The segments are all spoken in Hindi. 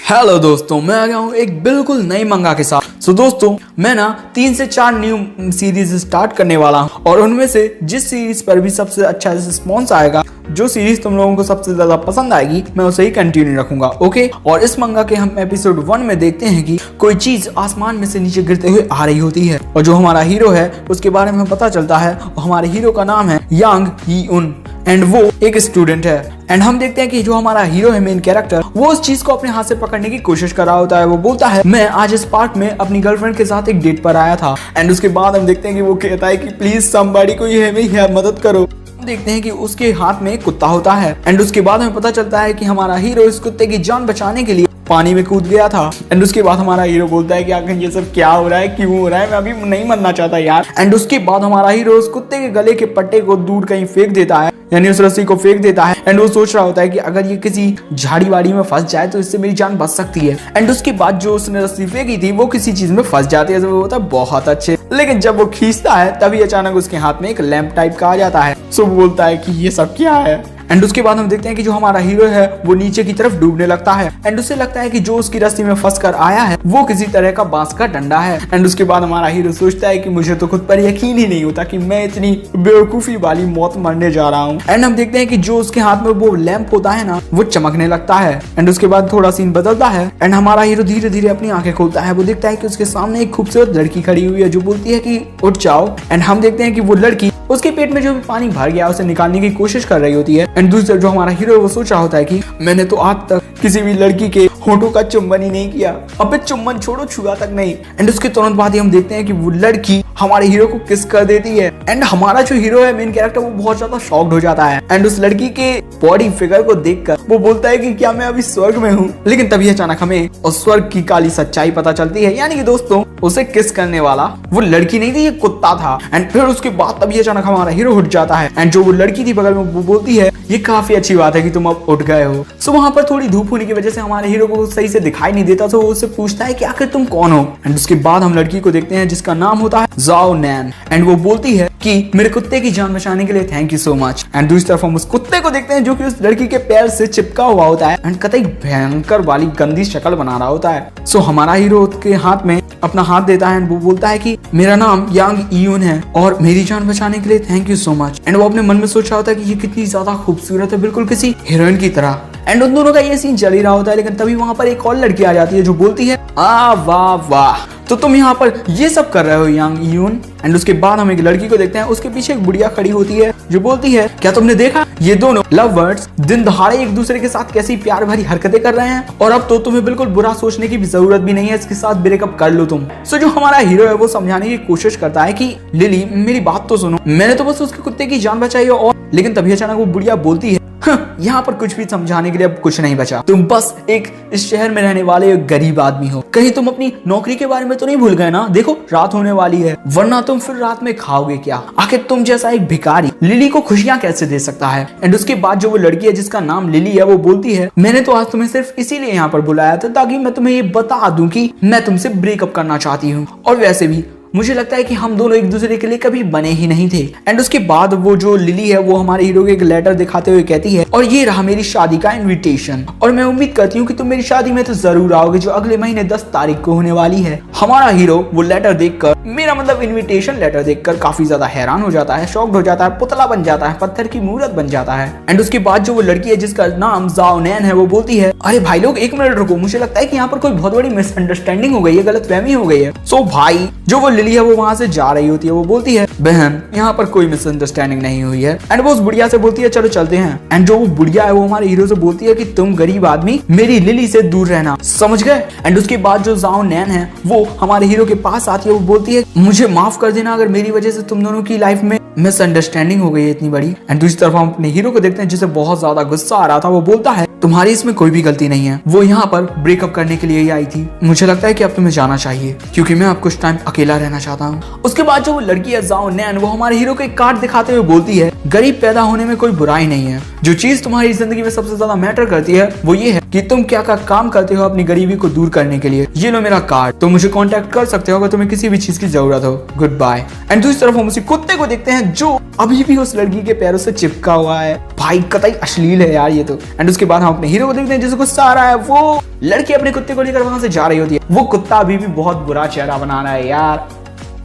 हेलो दोस्तों, मैं आ गया हूँ एक बिल्कुल नई मंगा के साथ। दोस्तों, मैं ना 3 से 4 न्यू सीरीज स्टार्ट करने वाला हूँ और उनमें से जिस सीरीज पर भी सबसे अच्छा रिस्पॉन्स आएगा, जो सीरीज तुम लोगों को सबसे ज्यादा पसंद आएगी, मैं उसे ही कंटिन्यू रखूंगा। ओके। और इस मंगा के हम एपिसोड 1 में देखते हैं कि कोई चीज आसमान में से नीचे गिरते हुए आ रही होती है और जो हमारा हीरो है उसके बारे में पता चलता है। हमारे हीरो का नाम है यांग ई उन एंड वो एक स्टूडेंट है। एंड हम देखते हैं कि जो हमारा हीरो है, मेन कैरेक्टर, वो उस चीज को अपने हाथ से पकड़ने की कोशिश कर रहा होता है। वो बोलता है, मैं आज इस पार्क में अपनी गर्लफ्रेंड के साथ एक डेट पर आया था। एंड उसके बाद हम देखते हैं कि वो कहता है कि प्लीज समबडी कोई है मदद करो। देखते हैं कि उसके हाथ में एक कुत्ता होता है एंड उसके बाद हमें पता चलता है कि हमारा हीरो इस कुत्ते की जान बचाने के लिए पानी में कूद गया था। एंड उसके बाद हमारा हीरो बोलता है कि आखिर ये सब क्या हो रहा है, क्यों हो रहा है, मैं अभी नहीं मरना चाहता यार। एंड उसके बाद हमारा हीरो उस कुत्ते के गले के पट्टे को दूर कहीं फेंक देता है, यानी उस रस्सी को फेंक देता है। एंड वो सोच रहा होता है कि अगर ये किसी झाड़ी वाड़ी में फंस जाए तो इससे मेरी जान बच सकती है। एंड उसके बाद जो उसने रस्सी फेंकी थी वो किसी चीज में फंस जाती है, तो वो होता है बहुत अच्छे। लेकिन जब वो खींचता है तभी अचानक उसके हाथ में एक लैंप टाइप का आ जाता है। सो वो बोलता है कि ये सब क्या है। एंड उसके बाद हम देखते हैं कि जो हमारा हीरो है वो नीचे की तरफ डूबने लगता है। एंड उसे लगता है कि जो उसकी रस्सी में फंस कर आया है वो किसी तरह का बांस का डंडा है। एंड उसके बाद हमारा हीरो सोचता है कि मुझे तो खुद पर यकीन ही नहीं होता कि मैं इतनी बेवकूफी वाली मौत मरने जा रहा हूँ। एंड हम देखते हैं कि जो उसके हाथ में वो लैंप होता है ना, वो चमकने लगता है। एंड उसके बाद थोड़ा सीन बदलता है एंड हमारा हीरो धीरे धीरे अपनी आंखें खोलता है। वो देखता है कि उसके सामने एक खूबसूरत लड़की खड़ी हुई है जो बोलती है कि उठ जाओ। एंड हम देखते हैं कि वो लड़की उसके पेट में जो भी पानी भर गया उसे निकालने की कोशिश कर रही होती है। एंड दूसरा जो हमारा हीरो है वो सोच रहा होता है कि मैंने तो आज तक किसी भी लड़की के होठों का चुंबन ही नहीं किया, अबे चुंबन छोड़ो, छुआ तक नहीं। एंड उसके तुरंत बाद ही हम देखते हैं कि वो लड़की हमारे हीरो को किस कर देती है। एंड हमारा जो हीरो है, मेन कैरेक्टर, वो बहुत ज्यादा शॉक्ड हो जाता है। एंड उस लड़की के बॉडी फिगर को देखकर वो बोलता है कि क्या मैं अभी स्वर्ग में हूँ। लेकिन तभी अचानक हमें उस स्वर्ग की काली सच्चाई पता चलती है, यानी कि दोस्तों उसे किस करने वाला वो लड़की नहीं थी, ये कुत्ता था। एंड फिर उसके बाद तभी अचानक हमारा हीरो उठ जाता है एंड जो वो लड़की थी बगल में, वो बोलती है ये काफी अच्छी बात है कि तुम अब उठ गए हो। सो वहां पर थोड़ी धूप होने की वजह से हमारे हीरो को सही से दिखाई नहीं देता, तो वो उससे पूछता है कि आखिर तुम कौन हो। एंड उसके बाद हम लड़की को देखते हैं जिसका नाम होता है जाओ नैन। एंड वो बोलती है कि मेरे कुत्ते की जान बचाने के लिए thank you so much. And दूसरी तरफ हम उस कुत्ते को देखते हैं जो कि उस लड़की के पैर से चिपका हुआ होता है एंड कतई भयंकर वाली गंदी शक्ल बना रहा होता है। सो हमारा हीरो उसके हाथ में अपना हाथ देता है एंड वो बोलता है कि मेरा नाम यांग ईयून है और मेरी जान बचाने के लिए thank you so much. And वो अपने मन में सोच रहा होता है कि ये कितनी ज्यादा खूबसूरत है, बिल्कुल किसी हीरोइन की तरह। एंड उन दोनों का ये सीन चल ही रहा होता है, लेकिन तभी वहां पर एक और लड़की आ जाती है जो बोलती है वाह वाह, तो तुम यहाँ पर ये सब कर रहे हो यांग ईयून। एंड उसके बाद हम एक लड़की को देखते हैं, उसके पीछे एक बुढ़िया खड़ी होती है जो बोलती है क्या तुमने देखा ये दोनों लवर्स दिन दहाड़े एक दूसरे के साथ कैसी प्यार भरी हरकतें कर रहे हैं, और अब तो तुम्हें बिल्कुल बुरा सोचने की भी जरूरत भी नहीं है, इसके साथ ब्रेकअप कर लो तुम। सो जो हमारा हीरो है वो समझाने की कोशिश करता है कि लिली मेरी बात तो सुनो, मैंने तो बस उसके कुत्ते की जान बचाई है। और लेकिन तभी अचानक वो बुढ़िया बोलती है यहाँ पर कुछ भी समझाने के लिए अब कुछ नहीं बचा, तुम बस एक इस शहर में रहने वाले एक गरीब आदमी हो, कहीं तुम अपनी नौकरी के बारे में तो नहीं भूल गए ना, देखो रात होने वाली है, वरना तुम फिर रात में खाओगे क्या, आखिर तुम जैसा एक भिखारी लिली को खुशियां कैसे दे सकता है। एंड उसके बाद जो वो लड़की है जिसका नाम लिली है वो बोलती है मैंने तो आज तुम्हें सिर्फ इसीलिए यहाँ पर बुलाया था ताकि मैं तुम्हें ये बता दूं कि मैं तुमसे ब्रेकअप करना चाहती हूँ, और वैसे भी मुझे लगता है कि हम दोनों एक दूसरे के लिए कभी बने ही नहीं थे। एंड उसके बाद वो जो लिली है वो हमारे हीरो को एक लेटर दिखाते हुए कहती है और ये रहा मेरी शादी का इनविटेशन, और मैं उम्मीद करती हूँ कि तुम मेरी शादी में तो जरूर आओगे जो अगले महीने 10 तारीख को होने वाली है। हमारा हीरो वो लेटर देखकर, मेरा मतलब इन्विटेशन लेटर देखकर काफी ज्यादा हैरान हो जाता है, शॉक्ड हो जाता है, पुतला बन जाता है, पत्थर की मूर्त बन जाता है। एंड उसके बाद जो वो लड़की है जिसका नाम जाओ नैन है वो बोलती है अरे भाई लोग एक मिनट रुको, मुझे लगता है कि यहाँ पर कोई बहुत बड़ी मिसअंडरस्टैंडिंग हो गई है, गलतफहमी हो गई है। सो भाई जो वो लिली है वो वहां से जा रही होती है, वो बोलती है बहन यहाँ पर कोई मिसअंडरस्टैंडिंग नहीं हुई है। एंड वो उस बुढ़िया से बोलती है चलो चलते हैं। एंड जो वो बुढ़िया है वो हमारे हीरो से बोलती है कि तुम गरीब आदमी मेरी लिली से दूर रहना, समझ गए। एंड उसके बाद जो जाओ नैन है वो हमारे हीरो के पास आती है, वो बोलती है मुझे माफ कर देना अगर मेरी वजह से तुम दोनों की लाइफ में मिसअंडरस्टैंडिंग हो गई है इतनी बड़ी। एंड दूसरी तरफ हम अपने हीरो को देखते हैं जिसे बहुत ज्यादा गुस्सा आ रहा था, वो बोलता है तुम्हारी इसमें कोई भी गलती नहीं है, वो यहाँ पर ब्रेकअप करने के लिए ही आई थी, मुझे लगता है कि अब तुम्हें जाना चाहिए क्योंकि मैं अब कुछ टाइम अकेला रहना चाहता हूँ। उसके बाद जो वो लड़की है जाओ नैन वो हमारे हीरो को एक कार्ड दिखाते हुए बोलती है गरीब पैदा होने में कोई बुराई नहीं है, जो चीज तुम्हारी जिंदगी में सबसे ज्यादा मैटर करती है वो ये है कि तुम क्या क्या काम करते हो अपनी गरीबी को दूर करने के लिए, ये लो मेरा कार्ड, तुम मुझे कांटेक्ट कर सकते हो अगर तुम्हें किसी भी चीज की जरूरत हो, गुड बाय। एंड दूसरी तरफ हम उसी कुत्ते को देखते हैं जो अभी भी उस लड़की के पैरों से चिपका हुआ है, भाई कतई अश्लील है यार ये तो। एंड उसके बाद हम हम अपने हीरो को देखते हैं जिसे गुस्सा आ रहा है। वो लड़की अपने कुत्ते को लेकर वहां से जा रही होती है। वो कुत्ता अभी भी बहुत बुरा चेहरा बना रहा है यार।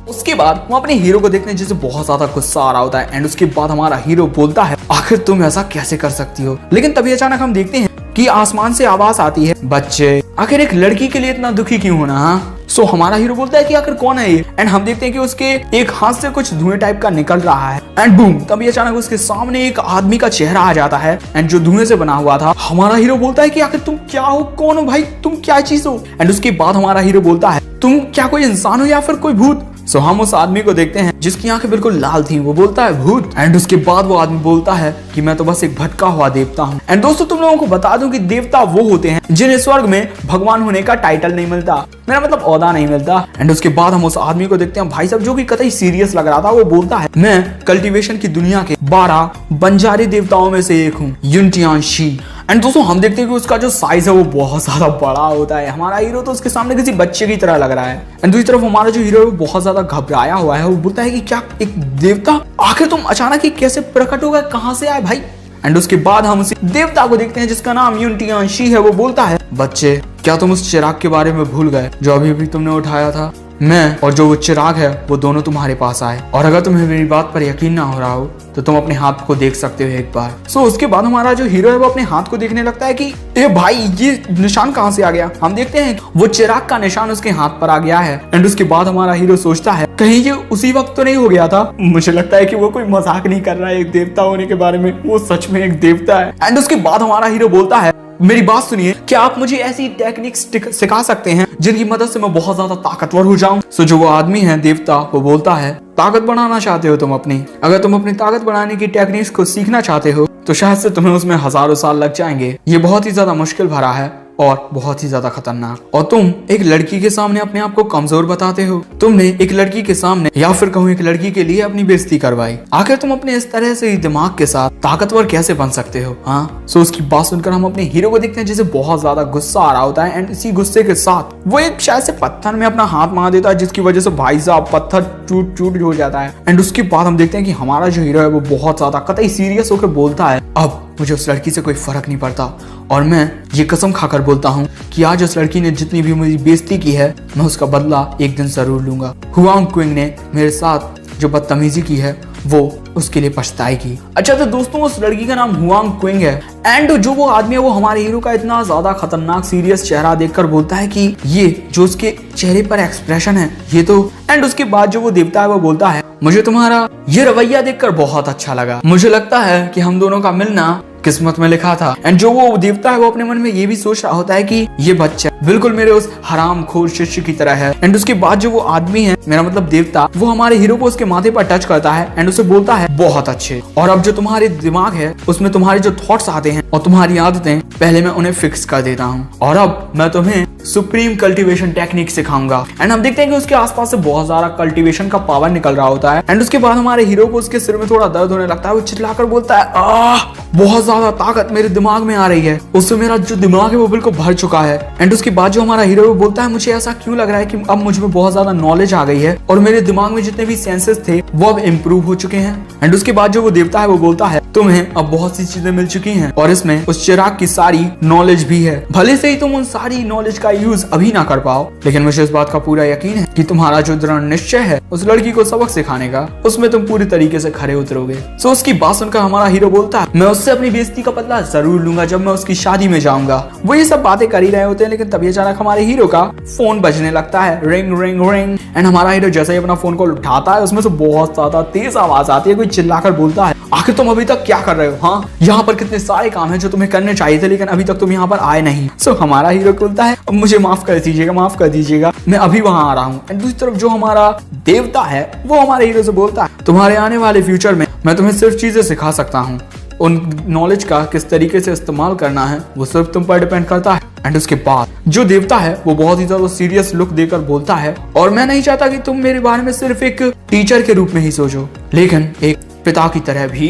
उसके बाद हम अपने हीरो को देखते हैं जिसे बहुत ज्यादा गुस्सा आ रहा होता है। एंड उसके बाद हमारा हीरो बोलता है आखिर तुम ऐसा कैसे कर सकती हो। लेकिन तभी अचानक हम देखते हैं कि आसमान से आवाज आती है, बच्चे आखिर एक लड़की के लिए इतना दुखी क्यों होना। हाँ, सो हमारा हीरो बोलता है कि आखिर कौन है ये। एंड हम देखते हैं कि उसके एक हाथ से कुछ धुएं टाइप का निकल रहा है। एंड बूम, तभी अचानक उसके सामने एक आदमी का चेहरा आ जाता है एंड जो धुएं से बना हुआ था। हमारा हीरो बोलता है कि आखिर तुम क्या हो, कौन हो भाई, तुम क्या चीज हो। एंड उसके बाद हमारा हीरो बोलता है तुम क्या कोई इंसान हो या फिर कोई भूत। सो हम उस आदमी को देखते हैं जिसकी आंखें बिल्कुल लाल थी। वो बोलता है भूत। एंड उसके बाद वो आदमी बोलता है कि मैं तो बस एक भटका हुआ देवता हूँ। एंड दोस्तों तुम लोगों को बता दूं कि देवता वो होते हैं जिन्हें स्वर्ग में भगवान होने का टाइटल नहीं मिलता, मेरा मतलब ओहदा नहीं मिलता। एंड उसके बाद हम उस आदमी को देखते हैं भाई साहब जो कि कतई सीरियस लग रहा था। वो बोलता है मैं कल्टीवेशन की दुनिया के 12 बंजारे देवताओं में से एक हूँ, युनटियानशी। एंड दोस्तों हम देखते हैं कि उसका जो साइज है वो बहुत ज्यादा बड़ा होता है। हमारा हीरो तो उसके सामने किसी बच्चे की तरह लग रहा है। एंड दूसरी तरफ हमारा जो हीरो है वो बहुत ज्यादा घबराया हुआ है। वो बोलता है कि क्या एक देवता, आखिर तुम अचानक ही कैसे प्रकट हो गए, कहां से आए भाई। एंड उसके बाद हम उसी देवता को देखते हैं जिसका नाम युनटियानशी है। वो बोलता है बच्चे क्या तुम उस चिराग के बारे में भूल गए जो अभी भी तुमने उठाया था। मैं और जो वो चिराग है वो दोनों तुम्हारे पास आए, और अगर तुम्हें मेरी बात पर यकीन ना हो रहा हो तो तुम अपने हाथ को देख सकते हो एक बार। सो उसके बाद हमारा जो हीरो है वो अपने हाथ को देखने लगता है कि ए भाई ये निशान कहाँ से आ गया। हम देखते हैं वो चिराग का निशान उसके हाथ पर आ गया है। एंड उसके बाद हमारा हीरो सोचता है कहीं ये उसी वक्त तो नहीं हो गया था। मुझे लगता है कि वो कोई मजाक नहीं कर रहा है एक देवता होने के बारे में, वो सच में एक देवता है। एंड उसके बाद हमारा हीरो बोलता है मेरी बात सुनिए, क्या आप मुझे ऐसी टेक्निक्स सिखा सकते हैं जिनकी मदद से मैं बहुत ज्यादा ताकतवर हो जाऊं। सो जो वो आदमी है देवता वो बोलता है ताकत बढ़ाना चाहते हो तुम अपनी, अगर तुम अपनी ताकत बढ़ाने की टेक्निक्स को सीखना चाहते हो तो शायद से तुम्हें उसमें हजारों साल लग जाएंगे। ये बहुत ही ज्यादा मुश्किल भरा है और बहुत ही ज्यादा खतरनाक, और तुम एक लड़की के सामने अपने आप को कमजोर बताते हो। तुमने एक लड़की के सामने या फिर कहूँ एक लड़की के लिए अपनी बेइज्जती करवाई। आखिर तुम अपने इस तरह से दिमाग के साथ ताकतवर कैसे बन सकते हो। हाँ, सो उसकी बात सुनकर हम अपने हीरो को देखते हैं जिसे बहुत ज्यादा गुस्सा आ रहा होता है। एंड इसी गुस्से के साथ वो एक शायद से पत्थर में अपना हाथ मार देता है जिसकी वजह से भाई साहब पत्थर टूट हो जाता है। एंड उसके बाद हम देखते हैं कि हमारा जो हीरो है वो बहुत ज्यादा कतई सीरियस होकर बोलता है अब मुझे उस लड़की से कोई फर्क नहीं पड़ता, और मैं ये कसम खाकर बोलता हूँ कि आज उस लड़की ने जितनी भी मेरी बेइज्जती की है मैं उसका बदला एक दिन जरूर लूंगा। हुआंग क्विंग ने मेरे साथ जो बदतमीजी की है वो उसके लिए पछताएगी। अच्छा तो दोस्तों उस लड़की का नाम हुआंग क्विंग है। एंड जो वो आदमी है वो हमारे हीरो का इतना ज्यादा खतरनाक सीरियस चेहरा देखकर बोलता है कि ये जो उसके चेहरे पर एक्सप्रेशन है ये तो। एंड उसके बाद जो वो देवता है वो बोलता है मुझे तुम्हारा ये रवैया देखकर बहुत अच्छा लगा, मुझे लगता है कि हम दोनों का मिलना किस्मत में लिखा था। एंड जो वो देवता है वो अपने मन में ये भी सोच रहा होता है कि ये बच्चा बिल्कुल मेरे उस हराम खोर शिष्य की तरह है। एंड उसके बाद जो वो आदमी है मेरा मतलब देवता वो हमारे हीरो को उसके माथे पर टच करता है एंड उसे बोलता है बहुत अच्छे, और अब जो तुम्हारे दिमाग है उसमें तुम्हारे जो थॉट्स आते हैं और तुम्हारी आदतें पहले मैं उन्हें फिक्स कर देता हूँ, और अब मैं तुम्हें सुप्रीम कल्टीवेशन टेक्निक सिखाऊंगा। एंड हम देखते हैं कि उसके आसपास से बहुत सारा कल्टीवेशन का पावर निकल रहा होता है। एंड उसके बाद हमारे हीरो को उसके सिर में थोड़ा दर्द होने लगता है। वो चिल्लाकर बोलता है बहुत ज्यादा ताकत मेरे दिमाग में आ रही है, उससे मेरा जो दिमाग है वो बिल्कुल भर चुका है। एंड उसके बाद जो हमारा हीरो बोलता है मुझे ऐसा क्यों लग रहा है कि अब मुझ में बहुत ज्यादा नॉलेज आ गई है और मेरे दिमाग में जितने भी सेंसेस थे वो अब इम्प्रूव हो चुके हैं। एंड उसके बाद जो वो देवता है वो बोलता है तुम्हें अब बहुत सी चीजें मिल चुकी हैं और इसमें उस चिराग की सारी नॉलेज भी है। भले से ही तुम उन सारी नॉलेज का यूज अभी ना कर पाओ, लेकिन मुझे इस बात का पूरा यकीन है कि तुम्हारा जो दृढ़ निश्चय है उस लड़की को सबक सिखाने का उसमें तुम पूरी तरीके से खरे उतरोगे। सो उसकी बात सुनकर हमारा हीरो बोलता है मैं उससे अपनी बेइज्जती का बदला जरूर लूंगा जब मैं उसकी शादी में जाऊंगा। वो ये सब बातें कर ही रहे होते हैं, लेकिन तभी अचानक हमारे हीरो का फोन बजने लगता है, रिंग रिंग रिंग। एंड हमारा हीरो जैसे ही अपना फोन कॉल उठाता है उसमें से बहुत ज्यादा तेज आवाज आती है। कोई चिल्लाकर बोलता है आखिर तुम अभी तक क्या कर रहे हो। हाँ, यहाँ पर कितने सारे काम हैं जो तुम्हें करने चाहिए थे लेकिन अभी तक तुम यहाँ पर आए नहीं। सो हमारा हीरो बोलता है मुझे माफ कर दीजिएगा, माफ कर दीजिएगा, मैं अभी वहां आ रहा हूँ। एंड दूसरी तरफ जो हमारा देवता है वो हमारे हीरो से बोलता है तुम्हारे आने वाले फ्यूचर में मैं तुम्हें सिर्फ चीजें सिखा सकता हूँ, उन नॉलेज का किस तरीके से इस्तेमाल करना है वो सिर्फ तुम पर डिपेंड करता है। एंड उसके बाद जो देवता है वो बहुत ही ज्यादा सीरियस लुक देकर बोलता है और मैं नहीं चाहता कि तुम मेरे बारे में सिर्फ एक टीचर के रूप में ही सोचो, लेकिन एक पिता की तरह भी।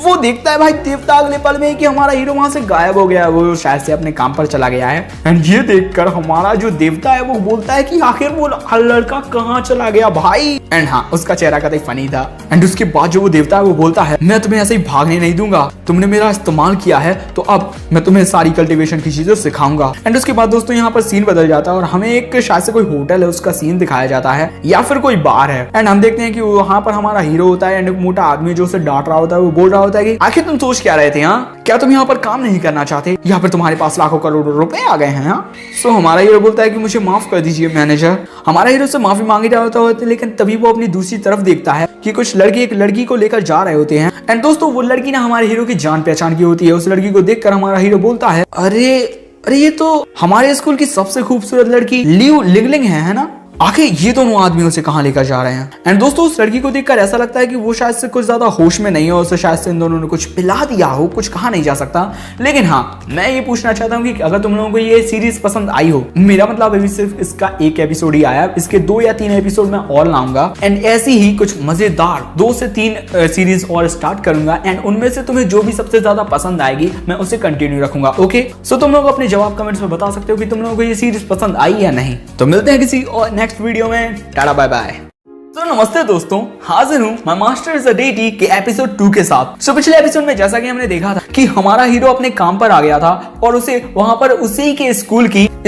वो देखता है भाई देवता अगले पल में कि हमारा हीरो वहां से गायब हो गया है, वो शायद से अपने काम पर चला गया है। एंड ये देखकर हमारा जो देवता है वो बोलता है कि आखिर वो लड़का कहाँ चला गया भाई। एंड हाँ, उसका चेहरा कतई फनी था। एंड उसके बाद जो वो देवता है वो बोलता है मैं तुम्हें ऐसे ही भागने नहीं दूंगा, तुमने मेरा इस्तेमाल किया है तो अब मैं तुम्हें सारी कल्टीवेशन की चीजें सिखाऊंगा। एंड उसके बाद दोस्तों यहाँ पर सीन बदल जाता है और हमें एक शायद से कोई होटल है उसका सीन दिखाया जाता है या फिर कोई बार है। एंड हम देखते हैं कि वहां पर हमारा हीरो होता है एंड एक मोटा आदमी जो उसे डांट रहा होता है वो बोल रहा होता है कि आखिर तुम सोच क्या रहे थे, हाँ क्या तुम यहाँ पर काम नहीं करना चाहते या फिर तुम्हारे पास लाखों करोड़ों रुपए आ गए हैं। हाँ सो हमारा हीरो बोलता है कि मुझे माफ कर दीजिए मैनेजर। हमारा हीरो से माफी मांगी जा होता है लेकिन तभी वो अपनी दूसरी तरफ देखता है कि कुछ लड़के एक लड़की को लेकर जा रहे होते हैं। एंड दोस्तों वो लड़की ना हमारे हीरो की जान पहचान की होती है। उस लड़की को देखकर हमारा हीरो बोलता है अरे ये तो हमारे स्कूल की सबसे खूबसूरत लड़की लियू लिंगलिंग है ना। आखिर ये दोनों आदमियों से कहां लेकर जा रहे हैं। एंड दोस्तों उस लड़की को देखकर ऐसा लगता है कि वो शायद से कुछ ज्यादा होश में नहीं है, उसे शायद से इन दोनों ने कुछ पिला दिया हो, कुछ कहा नहीं जा सकता। लेकिन हाँ मैं ये पूछना चाहता हूँ कि अगर तुम लोगों को ये सीरीज पसंद आई हो, मेरा मतलब अभी सिर्फ इसका एक एपिसोड ही आया, इसके 2 या 3 एपिसोड मैं और लाऊंगा एंड ऐसी ही कुछ मजेदार 2 से 3 सीरीज और स्टार्ट करूंगा एंड उनमें से तुम्हें जो भी सबसे ज्यादा पसंद आएगी मैं उसे कंटिन्यू रखूंगा। ओके सो तुम लोग अपने जवाब कमेंट्स में बता सकते हो कि तुम लोगों को ये सीरीज पसंद आई या नहीं। तो मिलते हैं किसी और नेक्स्ट वीडियो में। Tata bye bye. तो नमस्ते दोस्तों, हाजिर हूँ my master is a deity के एपिसोड 2 के साथ। सो पिछले एपिसोड में जैसा कि हमने देखा था कि हमारा हीरो अपने काम पर आ गया था और उसे वहां पर उसी के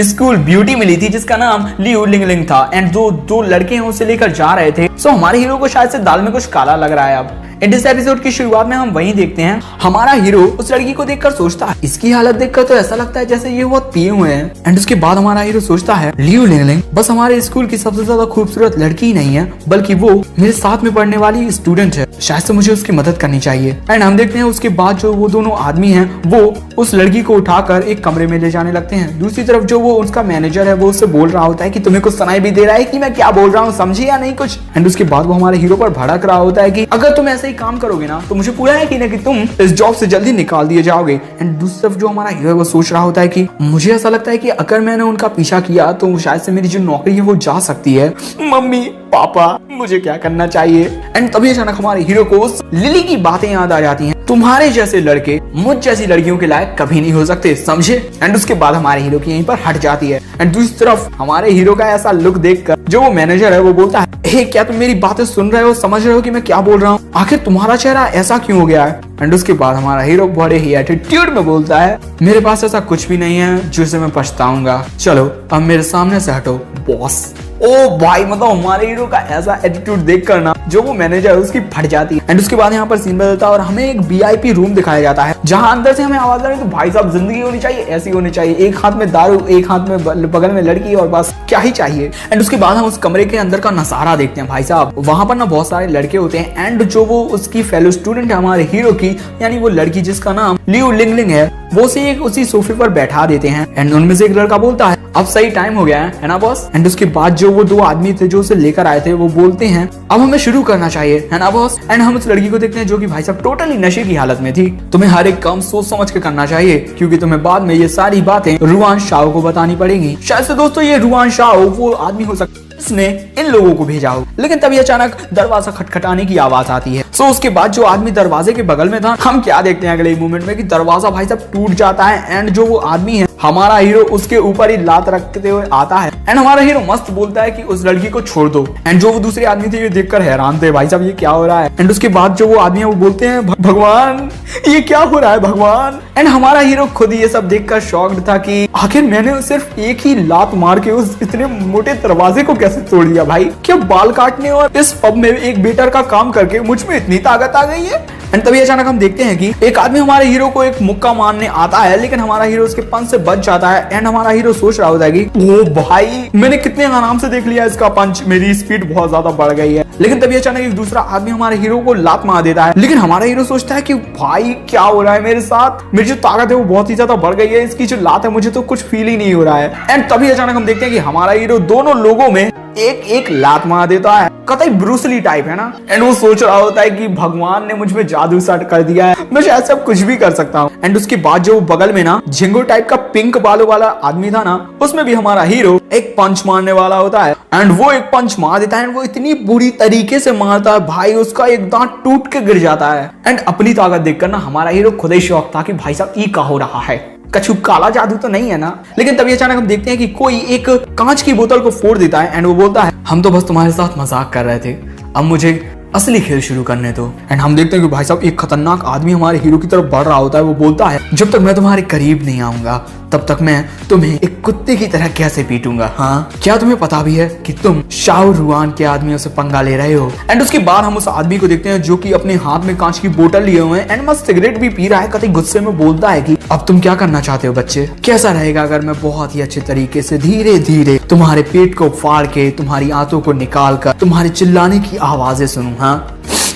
स्कूल ब्यूटी मिली थी जिसका नाम लियू लिंगलिंग था। एंड दो लड़के हैं उसे लेकर जा रहे थे। सो हमारे हीरो को शायद से दाल में कुछ काला लग रहा है। अब इस एपिसोड की शुरुआत में हम वही देखते हैं, हमारा हीरो उस लड़की को देखकर सोचता है, इसकी हालत देखकर तो ऐसा लगता है जैसे ये बहुत पिए हुए हैं। एंड उसके बाद हमारा हीरो सोचता है लियू लिंगलिंग बस हमारे स्कूल की सबसे ज्यादा खूबसूरत लड़की ही नहीं है बल्कि वो मेरे साथ में पढ़ने वाली स्टूडेंट है, शायद से मुझे उसकी मदद करनी चाहिए। एंड हम देखते हैं उसके बाद जो वो दोनों आदमी हैं वो उस लड़की को उठाकर एक कमरे में ले जाने लगते हैं। दूसरी तरफ जो वो उसका मैनेजर है वो उससे बोल रहा होता है कि तुम्हें कुछ सुनाई भी दे रहा है कि मैं क्या बोल रहा हूँ, समझे या नहीं कुछ। एंड उसके बाद वो हमारे हीरो पर भड़क रहा होता है कि अगर तुम ऐसे ही काम करोगे ना तो मुझे पूरा यकीन है कि तुम इस जॉब से जल्दी निकाल दिए जाओगे। एंड दूसरी तरफ जो हमारा हीरो है वो सोच रहा होता है कि मुझे ऐसा लगता है कि अगर मैंने उनका पीछा किया तो शायद से मेरी जो नौकरी है वो जा सकती है। मम्मी पापा मुझे क्या करना चाहिए। एंड तभी अचानक हमारे हीरो को उस लिली की बातें याद आ जाती हैं, तुम्हारे जैसे लड़के मुझ जैसी लड़कियों के लायक कभी नहीं हो सकते, समझे। एंड उसके बाद हमारे हीरो की यहीं पर हट जाती है। एंड दूसरी तरफ हमारे हीरो का ऐसा लुक देखकर जो वो मैनेजर है वो बोलता है हे क्या तुम मेरी बातें सुन रहे हो, समझ रहे हो कि मैं क्या बोल रहा हूँ, आखिर तुम्हारा चेहरा ऐसा क्यों हो गया है। एंड उसके बाद हमारा हीरो बड़े ही एटीट्यूड में बोलता है मेरे पास ऐसा कुछ भी नहीं है जिसे मैं पछताऊंगा, चलो अब मेरे सामने से हटो बॉस। ओ भाई मतलब हमारे हीरो का ऐसा एटीट्यूड देखकर ना जो वो मैनेजर है उसकी फट जाती है। एंड उसके बाद यहाँ पर सीन बदलता है और हमें एक VIP रूम दिखाया जाता है जहां अंदर से हमें आवाज आ रही है तो भाई साहब जिंदगी होनी चाहिए ऐसी होनी चाहिए, एक हाथ में दारू एक हाथ में बगल में लड़की और बस क्या ही चाहिए। एंड उसके बाद हम उस कमरे के अंदर का नजारा देखते हैं। भाई साहब वहां पर ना बहुत सारे लड़के होते हैं एंड जो वो उसकी फेलो स्टूडेंट है हमारे हीरो की यानी वो लड़की जिसका नाम लियू लिंगलिंग है वो उसे एक उसी सोफे पर बैठा देते हैं। एंड उनमें से एक लड़का बोलता है अब सही टाइम हो गया है ना बॉस। एंड उसके बाद जो वो 2 आदमी थे जो उसे लेकर आए थे वो बोलते हैं अब हमें शुरू करना चाहिए है ना बॉस। एंड हम उस लड़की को देखते हैं जो कि भाई साहब टोटली नशे की हालत में थी। तुम्हें हर एक काम सोच समझ के करना चाहिए क्योंकि तुम्हें बाद में ये सारी बातें रुआन शाओ को बतानी पड़ेगी। शायद से दोस्तों ये रुआन शाओ वो आदमी हो सकता है इसने इन लोगों को भेजा हो। लेकिन तभी अचानक दरवाजा खटखटाने की आवाज आती है। सो उसके बाद जो आदमी दरवाजे के बगल में था हम क्या देखते हैं अगले मोमेंट में कि दरवाजा भाई साहब टूट जाता है एंड जो वो आदमी है हमारा हीरो उसके ऊपर ही लात रखते हुए आता है। एंड हमारा हीरो मस्त बोलता है कि उस लड़की को छोड़ दो। एंड जो वो दूसरे आदमी थे ये देखकर हैरान थे भाई साहब ये क्या हो रहा है। एंड उसके बाद जो वो आदमी है वो बोलते हैं भगवान ये क्या हो रहा है भगवान। एंड हमारा हीरो खुद ये सब देखकर शॉक्ड था कि आखिर मैंने सिर्फ एक ही लात मार के उस इतने मोटे दरवाजे को कैसे तोड़ दिया भाई। क्या बाल काटने और इस पब में एक बेटर का काम करके मुझ में इतनी ताकत आ गई है। एंड तभी अचानक हम देखते हैं कि एक आदमी हमारे हीरो को एक मुक्का मारने आता है लेकिन हमारा हीरो उसके पंच से बच जाता है। एंड हमारा हीरो सोच रहा होता है कि ओ भाई मैंने कितने आराम से देख लिया इसका पंच, मेरी स्पीड बहुत ज्यादा बढ़ गई है। लेकिन तभी अचानक एक दूसरा आदमी हमारे हीरो को लात मार देता है। लेकिन हमारा हीरो सोचता है कि भाई क्या हो रहा है मेरे साथ, मेरी जो ताकत है वो बहुत ही ज्यादा बढ़ गई है, इसकी जो लात है मुझे तो कुछ फील ही नहीं हो रहा है। एंड तभी अचानक हम देखते हैं कि हमारा हीरो दोनों लोगों में एक एक लात मार देता है, कतई ब्रूसली टाइप है ना। एंड वो सोच रहा होता है कि भगवान ने मुझ में जादू सेट कर दिया है, मैं शायद सब कुछ भी कर सकता हूँ। एंड उसके बाद जो बगल में ना झिंगो टाइप का पिंक बालों वाला आदमी था ना, उसमें भी हमारा हीरो एक पंच मारने वाला होता है। एंड वो एक पंच मार देता है, वो इतनी बुरी तरीके से मारता है भाई, उसका एक दांत टूट के गिर जाता है। एंड अपनी ताकत देखकर ना हमारा हीरो खुद ही शौक था कि भाई साहब ये क्या हो रहा है, कछु काला जादू तो नहीं है ना। लेकिन तभी अचानक हम देखते हैं कि कोई एक कांच की बोतल को फोड़ देता है। एंड वो बोलता है हम तो बस तुम्हारे साथ मजाक कर रहे थे, अब मुझे असली खेल शुरू करने दो। एंड हम देखते हैं कि भाई साहब एक खतरनाक आदमी हमारे हीरो की तरफ बढ़ रहा होता है। वो बोलता है जब तक मैं तुम्हारे करीब नहीं आऊंगा तब तक मैं तुम्हें एक कुत्ते की तरह कैसे पीटूंगा। हाँ, क्या तुम्हें पता भी है कि तुम शाहरुआन के आदमियों से पंगा ले रहे हो। एंड उसके बाद हम उस आदमी को देखते हैं जो कि अपने हाथ में कांच की बोतल लिए हुए हैं एंड मस्त सिगरेट भी पी रहा है। कतई गुस्से में बोलता है कि अब तुम क्या करना चाहते हो बच्चे, कैसा रहेगा अगर मैं बहुत ही अच्छे तरीके से धीरे धीरे तुम्हारे पेट को फाड़ के तुम्हारी आंतों को निकाल कर तुम्हारे चिल्लाने की आवाजें सुनूं। हाँ,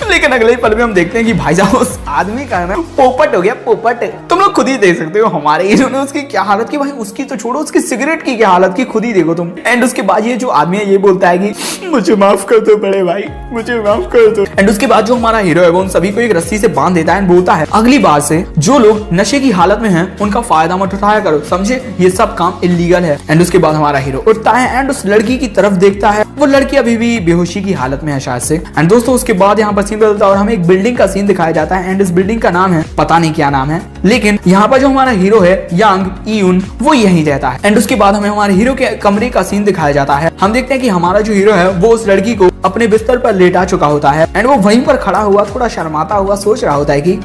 लेकिन अगले पल में हम देखते हैं कि भाई साहब उस आदमी का ना पोपट हो गया, पोपट। तुम लोग खुद ही देख सकते हो हमारे हीरो ने उसकी क्या हालत की भाई, उसकी तो छोड़ो उसकी सिगरेट की क्या हालत की, खुद ही देखो तुम। एंड उसके बाद ये जो आदमी है ये बोलता है कि मुझे माफ कर दो बड़े भाई, मुझे माफ कर दो। एंड उसके बाद जो हमारा हीरो है वो उन सभी को एक रस्सी से बांध देता है एंड बोलता है अगली बार से जो लोग नशे की हालत में हैं उनका फायदा मत उठाया करो, समझे, ये सब काम इलीगल है। एंड उसके बाद हमारा हीरो उठता है एंड उस लड़की की तरफ देखता है, वो लड़की अभी भी बेहोशी की हालत में है शायद से। एंड दोस्तों उसके बाद यहाँ पर सीन बदलता है और हमें एक बिल्डिंग का सीन दिखाया जाता है। एंड इस बिल्डिंग का नाम है पता नहीं क्या नाम है, लेकिन यहाँ पर जो हमारा हीरो है यांग ईयुन वो यहीं रहता है। एंड उसके बाद हमें हमारे हीरो के कमरे का सीन दिखाया जाता है। हम देखते हैं कि हमारा जो हीरो है वो उस लड़की को अपने बिस्तर पर लेटा चुका होता है एंड वो वहीं पर खड़ा हुआ थोड़ा शर्माता हुआ सोच रहा होता है कि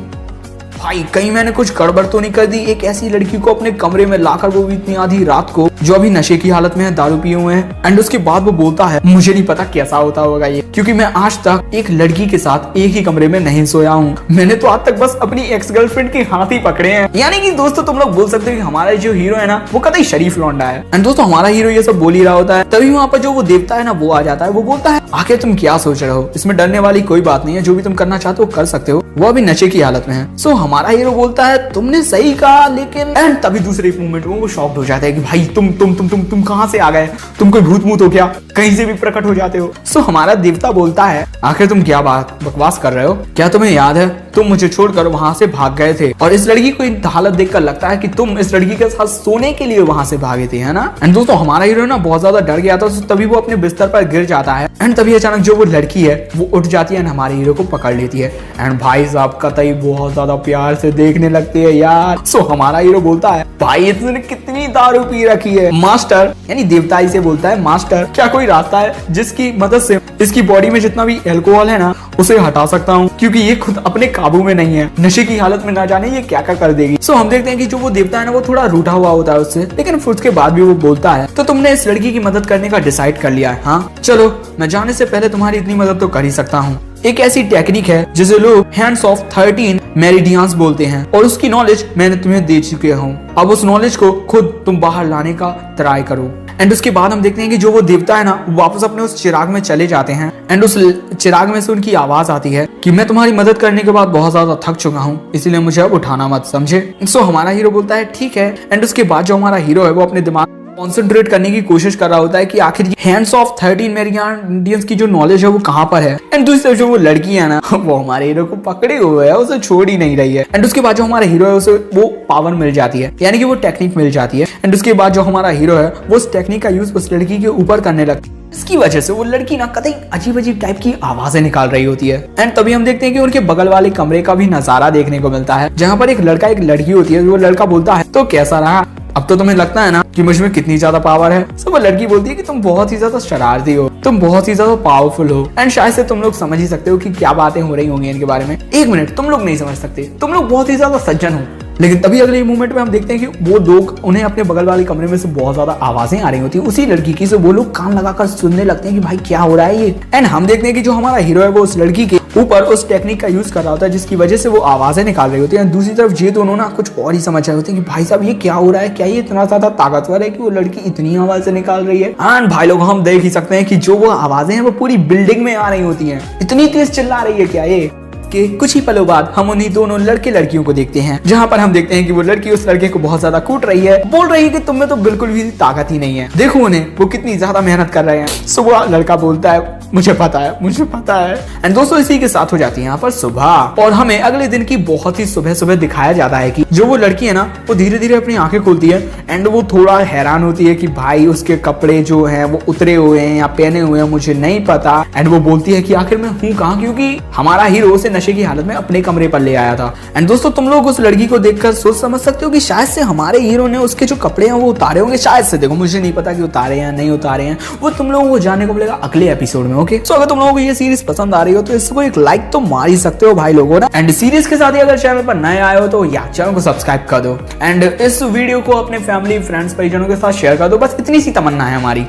भाई कहीं मैंने कुछ गड़बड़ तो नहीं कर दी, एक ऐसी लड़की को अपने कमरे में लाकर, वो भी इतनी आधी रात को, जो अभी नशे की हालत में है, दारू पिए हुए हैं। एंड उसके बाद वो बोलता है मुझे नहीं पता कैसा होता होगा ये, क्योंकि मैं आज तक एक लड़की के साथ एक ही कमरे में नहीं सोया हूँ, मैंने तो आज तक बस अपनी एक्स गर्लफ्रेंड के हाथ ही पकड़े हैं। यानी कि दोस्तों तुम लोग बोल सकते हो कि हमारा जो हीरो है ना वो कतई शरीफ लौंडा है। एंड दोस्तों हमारा हीरो ये सब बोल ही रहा होता है, तभी वहाँ पर जो वो देवता है ना वो आ जाता है। वो बोलता है आखिर तुम क्या सोच रहे हो, इसमें डरने वाली कोई बात नहीं है, जो भी तुम करना चाहते हो कर सकते हो, वो अभी नशे की हालत में है। सो हमारा हीरो बोलता है तुमने सही कहा, लेकिन एंड तभी दूसरे मोमेंट में वो शॉक्ड हो जाता है कि भाई तुम कहां से आ गए, तुम कोई भूत मूत हो क्या, कहीं से भी प्रकट हो जाते हो। सो हमारा देवता बोलता है आखिर तुम क्या बात बकवास कर रहे हो, क्या तुम्हें याद है तुम मुझे छोड़कर वहां से भाग गए थे और इस लड़की को इन हालत देखकर लगता है कि तुम इस लड़की के साथ सोने के लिए वहां से भागे थे, है ना। एंड दोस्तों हमारा हीरो ना बहुत ज्यादा डर गया था, तभी वो अपने बिस्तर पर गिर जाता है। एंड तभी अचानक जो वो लड़की है वो उठ जाती है एंड हमारे हीरो को पकड़ लेती है एंड भाई साहब कतई बहुत ज्यादा प्यार से देखने लगती है यार। सो हमारा हीरो बोलता है भाई इसने कितनी दारू पी रखी है मास्टर, यानी देवता इसे बोलता है मास्टर क्या कोई रास्ता है जिसकी मदद से इसकी बॉडी में जितना भी अल्कोहल है ना उसे हटा सकता हूँ, क्योंकि ये खुद अपने काबू में नहीं है, नशे की हालत में ना जाने ये क्या क्या कर देगी। सो हम देखते हैं कि जो वो देवता है ना वो थोड़ा रूठा हुआ होता है उससे, लेकिन फिर उसके बाद भी वो बोलता है तो तुमने इस लड़की की मदद करने का डिसाइड कर लिया है, हाँ चलो मैं जाने से पहले तुम्हारी इतनी मदद तो कर ही सकता हूँ। एक ऐसी टेक्निक है जिसे लोग हैंड्स ऑफ 13 मेरिडियंस बोलते हैं और उसकी नॉलेज मैंने तुम्हें दे चुके हूँ, अब उस नॉलेज को खुद तुम बाहर लाने का ट्राई करो। एंड उसके बाद हम देखते हैं कि जो वो देवता है ना वापस अपने उस चिराग में चले जाते हैं एंड उस चिराग में से उनकी आवाज आती है कि मैं तुम्हारी मदद करने के बाद बहुत ज्यादा थक चुका हूँ, इसलिए मुझे अब उठाना मत, समझे। सो हमारा हीरो बोलता है ठीक है। एंड उसके बाद जो हमारा हीरो है वो अपने दिमाग कॉन्सेंट्रेट करने की कोशिश कर रहा होता है कि आखिर हैंड्स ऑफ 13 मेरिडियंस की जो नॉलेज है वो कहाँ पर है। एंड दूसरी जो वो लड़की है ना वो हमारे हीरो को पकड़े हुए है, उसे छोड़ ही नहीं रही है। एंड उसके बाद जो हमारा हीरो है उसे वो पावर मिल जाती है, यानी कि वो टेक्निक मिल जाती है। एंड उसके बाद जो हमारा हीरो है वो उस टेक्निक का यूज उस लड़की के ऊपर करने लगता है, इसकी वजह से वो लड़की ना कतई अजीब अजीब टाइप की आवाजें निकाल रही होती है। एंड तभी हम देखते हैं कि उनके बगल वाले कमरे का भी नजारा देखने को मिलता है, जहाँ पर एक लड़का एक लड़की होती है। वो लड़का बोलता है तो कैसा रहा, अब तो तुम्हें लगता है ना कि मुझ में कितनी ज्यादा पावर है। तो वो लड़की बोलती है कि तुम बहुत ही ज्यादा शरारती हो, तुम बहुत ही ज्यादा पावरफुल हो। एंड शायद से तुम लोग समझ ही सकते हो कि क्या बातें हो रही होंगी इनके बारे में। एक मिनट, तुम लोग नहीं समझ सकते, तुम लोग बहुत ही ज्यादा सज्जन हो। लेकिन तभी अगले मोमेंट में हम देखते हैं कि वो लोग, उन्हें अपने बगल वाले कमरे में से बहुत ज्यादा आवाजें आ रही होती है उसी लड़की की, से वो लोग कान लगाकर सुनने लगते हैं कि भाई क्या हो रहा है ये। एंड हम देखते हैं कि जो हमारा हीरो है वो उस लड़की के ऊपर उस टेक्निक का यूज कर रहा होता है, जिसकी वजह से वो आवाजें निकाल रही होती है। दूसरी तरफ ये दोनों ना कुछ और ही समझ रहे होते हैं कि भाई साहब ये क्या हो रहा है, क्या ये इतना ज्यादा ताकतवर है कि वो लड़की इतनी आवाजें निकाल रही है। एंड भाई लोग हम देख ही सकते हैं कि जो वो आवाजें हैं वो पूरी बिल्डिंग में आ रही होती हैं, इतनी तेज चिल्ला रही है क्या ये के कुछ ही पलों बाद हम उन्हीं दोनों लड़के लड़कियों को देखते हैं, जहाँ पर हम देखते हैं कि वो लड़की उस लड़के को बहुत ज्यादा कूट रही है, बोल रही है कि तुम में तो बिल्कुल भी ताकत ही नहीं है, देखो उन्हें वो कितनी ज्यादा मेहनत कर रहे हैं। सो वो लड़का बोलता है मुझे पता है। एंड दोस्तों इसी के साथ हो जाती है यहाँ पर सुबह, और हमें अगले दिन की बहुत ही सुबह सुबह दिखाया जाता है कि जो वो लड़की है ना वो धीरे धीरे अपनी आंखें खोलती है एंड वो थोड़ा हैरान होती है कि भाई उसके कपड़े जो हैं वो उतरे हुए हैं या पहने हुए हैं मुझे नहीं पता। एंड वो बोलती है कि आखिर मैं हूँ कहाँ, क्योंकि हमारा हीरो उसे नशे की हालत में अपने कमरे पर ले आया था। एंड दोस्तों तुम लोग उस लड़की को देखकर सोच समझ सकते हो कि शायद से हमारे हीरो ने उसके जो कपड़े हैं वो उतारे होंगे, शायद से। देखो मुझे नहीं पता कि उतारे या नहीं उतारे हैं, वो तुम लोगों को जानने को मिलेगा अगले एपिसोड में। ओके सो अगर तुम लोगों को ये सीरीज पसंद आ रही हो तो इसको एक लाइक तो मार ही सकते हो भाई लोगों ना। एंड सीरीज के साथ ही अगर चैनल पर नए आए हो तो यार चैनल को सब्सक्राइब कर दो एंड इस वीडियो को अपने फैमिली फ्रेंड्स परिजनों के साथ शेयर कर दो। बस इतनी सी तमन्ना है हमारी।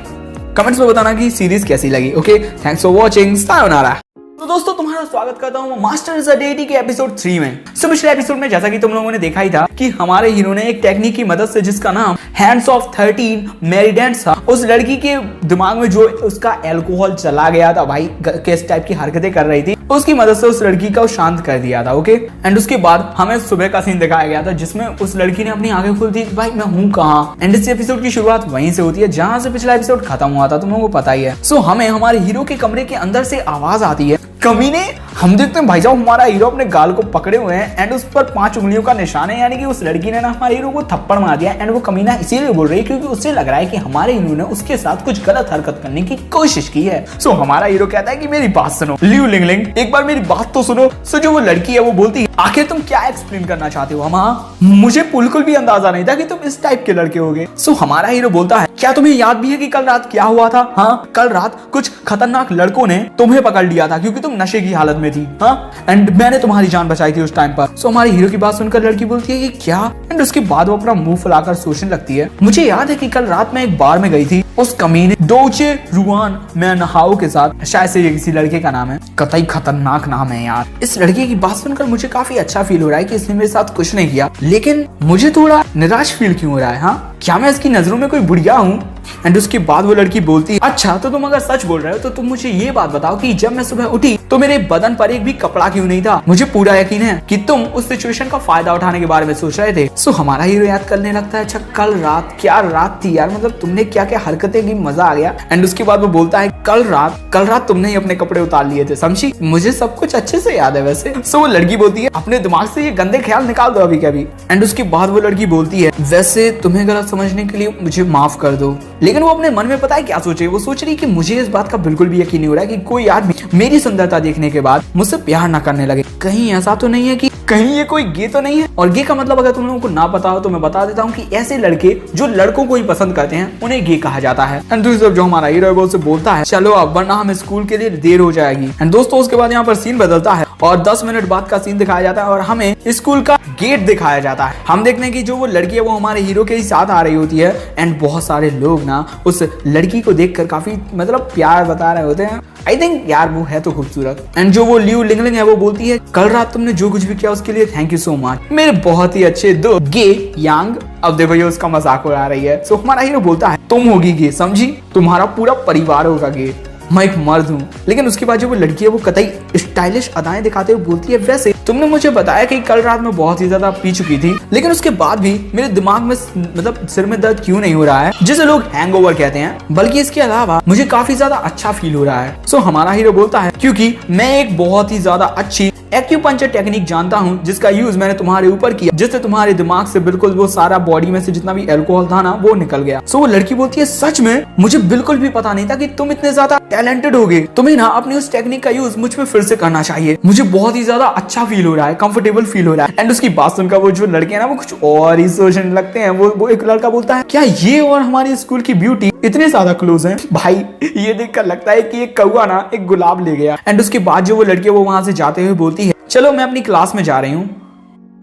कमेंट्स में बताना कि सीरीज कैसी लगी। Okay thanks for watching, sayonara. तो दोस्तों तुम्हारा स्वागत करता हूँ मास्टर डेटी के एपिसोड 3 में। सो पिछले एपिसोड में जैसा कि तुम लोगों ने देखा ही था कि हमारे हीरो ने एक टेक्निक की मदद से, जिसका नाम हैंड्स ऑफ 13 मैरिडेंट्स था, उस लड़की के दिमाग में जो उसका एल्कोहल चला गया था, भाई किस टाइप की हरकतें कर रही थी, उसकी मदद से उस लड़की का शांत कर दिया था। ओके एंड उसके बाद हमें सुबह का सीन दिखाया गया था जिसमें उस लड़की ने अपनी आंखें खोल दी, भाई मैं हूँ कहाँ। एंड इस एपिसोड की शुरुआत वहीं से होती है जहां से पिछला एपिसोड खत्म हुआ था, तुम लोगों को पता ही है। सो हमें हमारे हीरो के कमरे के अंदर से आवाज आती है, कमीने। हम देखते हैं भाई साहब हमारा हीरो अपने गाल को पकड़े हुए हैं एंड उस पर 5 उंगलियों का निशान है, यानी कि उस लड़की ने ना हमारे हीरो को थप्पड़ मार दिया। एंड वो कमीना इसीलिए बोल रही है क्योंकि उससे लग रहा है कि हमारे हीरो ने उसके साथ कुछ गलत हरकत करने की कोशिश की है। सो हमारा हीरो कहता है कि मेरी बात सुनो लियो लिंगलिंग, एक बार मेरी बात तो सुनो। सो जो वो लड़की है वो बोलती है आखिर तुम क्या एक्सप्लेन करना चाहते हो। हम मुझे बिल्कुल भी अंदाजा नहीं था कि तुम इस टाइप के लड़के होगे। सो हमारा हीरो बोलता है क्या तुम्हें याद भी है कि कल रात क्या हुआ था। हाँ कल रात कुछ खतरनाक लड़कों ने तुम्हें पकड़ लिया था क्योंकि तुम नशे की हालत में थी। हाँ एंड मैंने तुम्हारी जान बचाई थी उस टाइम पर। सो हमारी हीरो की बात सुनकर लड़की बोलती है कि क्या। एंड उसके बाद वो अपना मुंह फुलाकर सोचने लगती है, मुझे याद है कि कल रात मैं एक बार में गई थी उस कमीने डोचे रुआन मैनहाओ के साथ, शायद से ये किसी लड़के का नाम है, कतई खतरनाक नाम है यार। इस लड़के की बात सुनकर मुझे काफी अच्छा फील हो रहा है कि इसने मेरे साथ कुछ नहीं किया, लेकिन मुझे थोड़ा निराश फील क्यों हो रहा है। हाँ क्या मैं इसकी नजरों में कोई बुढ़िया हूँ। एंड उसके बाद वो लड़की बोलती है अच्छा तो तुम अगर सच बोल रहे हो तो तुम मुझे ये बात बताओ कि जब मैं सुबह उठी तो मेरे बदन पर एक भी कपड़ा क्यों नहीं था। मुझे पूरा यकीन है कि तुम उस सिचुएशन का फायदा उठाने के बारे में सोच रहे थे। सो हमारा हीरो याद करने लगता है अच्छा कल रात क्या रात थी यार, मतलब तुमने क्या क्या हरकतें की, मजा आ गया। एंड उसके बाद वो बोलता है कल रात तुमने ही अपने कपड़े उतार लिए थे, समझी, मुझे सब कुछ अच्छे से याद है वैसे। सो वो लड़की बोलती है अपने दिमाग से ये गंदे ख्याल निकाल दो अभी कभी। एंड उसके बाद वो लड़की बोलती है वैसे तुम्हें गलत समझने के लिए मुझे माफ कर दो, लेकिन वो अपने मन में पता है क्या सोचे, वो सोच रही कि मुझे इस बात का बिल्कुल भी यकीन नहीं हो रहा है कि कोई आदमी मेरी सुंदरता देखने के बाद मुझसे प्यार ना करने लगे। कहीं ऐसा तो नहीं है कि कहीं ये कोई गे तो नहीं है। और गे का मतलब अगर तुम लोगों को ना पता हो तो मैं बता देता हूँ कि ऐसे लड़के जो लड़कों को ही पसंद करते हैं उन्हें गे कहा जाता है। एंड दूसरी तरफ जो हमारा हीरो है वो उससे बोलता है चलो अब वरना हमें स्कूल के लिए देर हो जाएगी। एंड दोस्तों उसके बाद यहाँ पर सीन बदलता है और 10 मिनट बाद का सीन दिखाया जाता है और हमें स्कूल का गेट दिखाया जाता है। हम देखते हैं कि जो वो लड़की है वो हमारे हीरो के ही साथ आ रही होती है एंड बहुत सारे लोग ना उस लड़की को देखकर काफी मतलब प्यार बता रहे होते हैं। आई थिंक यार वो है तो खूबसूरत। एंड जो वो लियो लिंगलिंग है वो बोलती है कल रात तुमने जो कुछ भी किया उसके लिए थैंक यू सो मच, मेरे बहुत ही अच्छे दो गे यांग। अब देखो ये उसका मजाक उड़ा रही है। सो हमारा हीरो बोलता है तुम होगी गे, समझी, तुम्हारा पूरा परिवार होगा गे, मैं एक मर्द हूँ। लेकिन उसके बाद जो वो लड़की है वो कतई स्टाइलिश अदाएं दिखाते हुए बोलती है वैसे तुमने मुझे बताया कि कल रात में बहुत ही ज्यादा पी चुकी थी, लेकिन उसके बाद भी मेरे दिमाग में मतलब सिर में दर्द क्यों नहीं हो रहा है, जिसे लोग हैंगओवर कहते हैं, बल्कि इसके अलावा मुझे काफी ज्यादा अच्छा फील हो रहा है। सो हमारा हीरो बोलता है क्योंकि मैं एक बहुत ही ज्यादा अच्छी एक्यूपंक्चर टेक्निक जानता हूँ जिसका यूज मैंने तुम्हारे ऊपर किया, जिससे तुम्हारे दिमाग से बिल्कुल वो सारा बॉडी में से जितना भी अल्कोहल था ना वो निकल गया। सो वो लड़की बोलती है सच में मुझे बिल्कुल भी पता नहीं था कि तुम इतने ज्यादा टैलेंटेड होगे, तुम्हें ना अपनी उस टेक्निक का यूज मुझ पे फिर से करना चाहिए, मुझे बहुत ही ज्यादा अच्छा फील हो रहा है, कंफर्टेबल फील हो रहा है। एंड उसकी बात सुनकर वो जो लड़के हैं ना वो कुछ और ही सोचने लगते हैं। वो एक लड़का बोलता है क्या ये और हमारी स्कूल की ब्यूटी इतने ज्यादा क्लोज हैं। भाई ये देखकर लगता है कि एक कौवा ना एक गुलाब ले गया। एंड उसके बाद जो वो लड़की वो वहां से जाते हुए बोलती है चलो मैं अपनी क्लास में जा रही हूँ,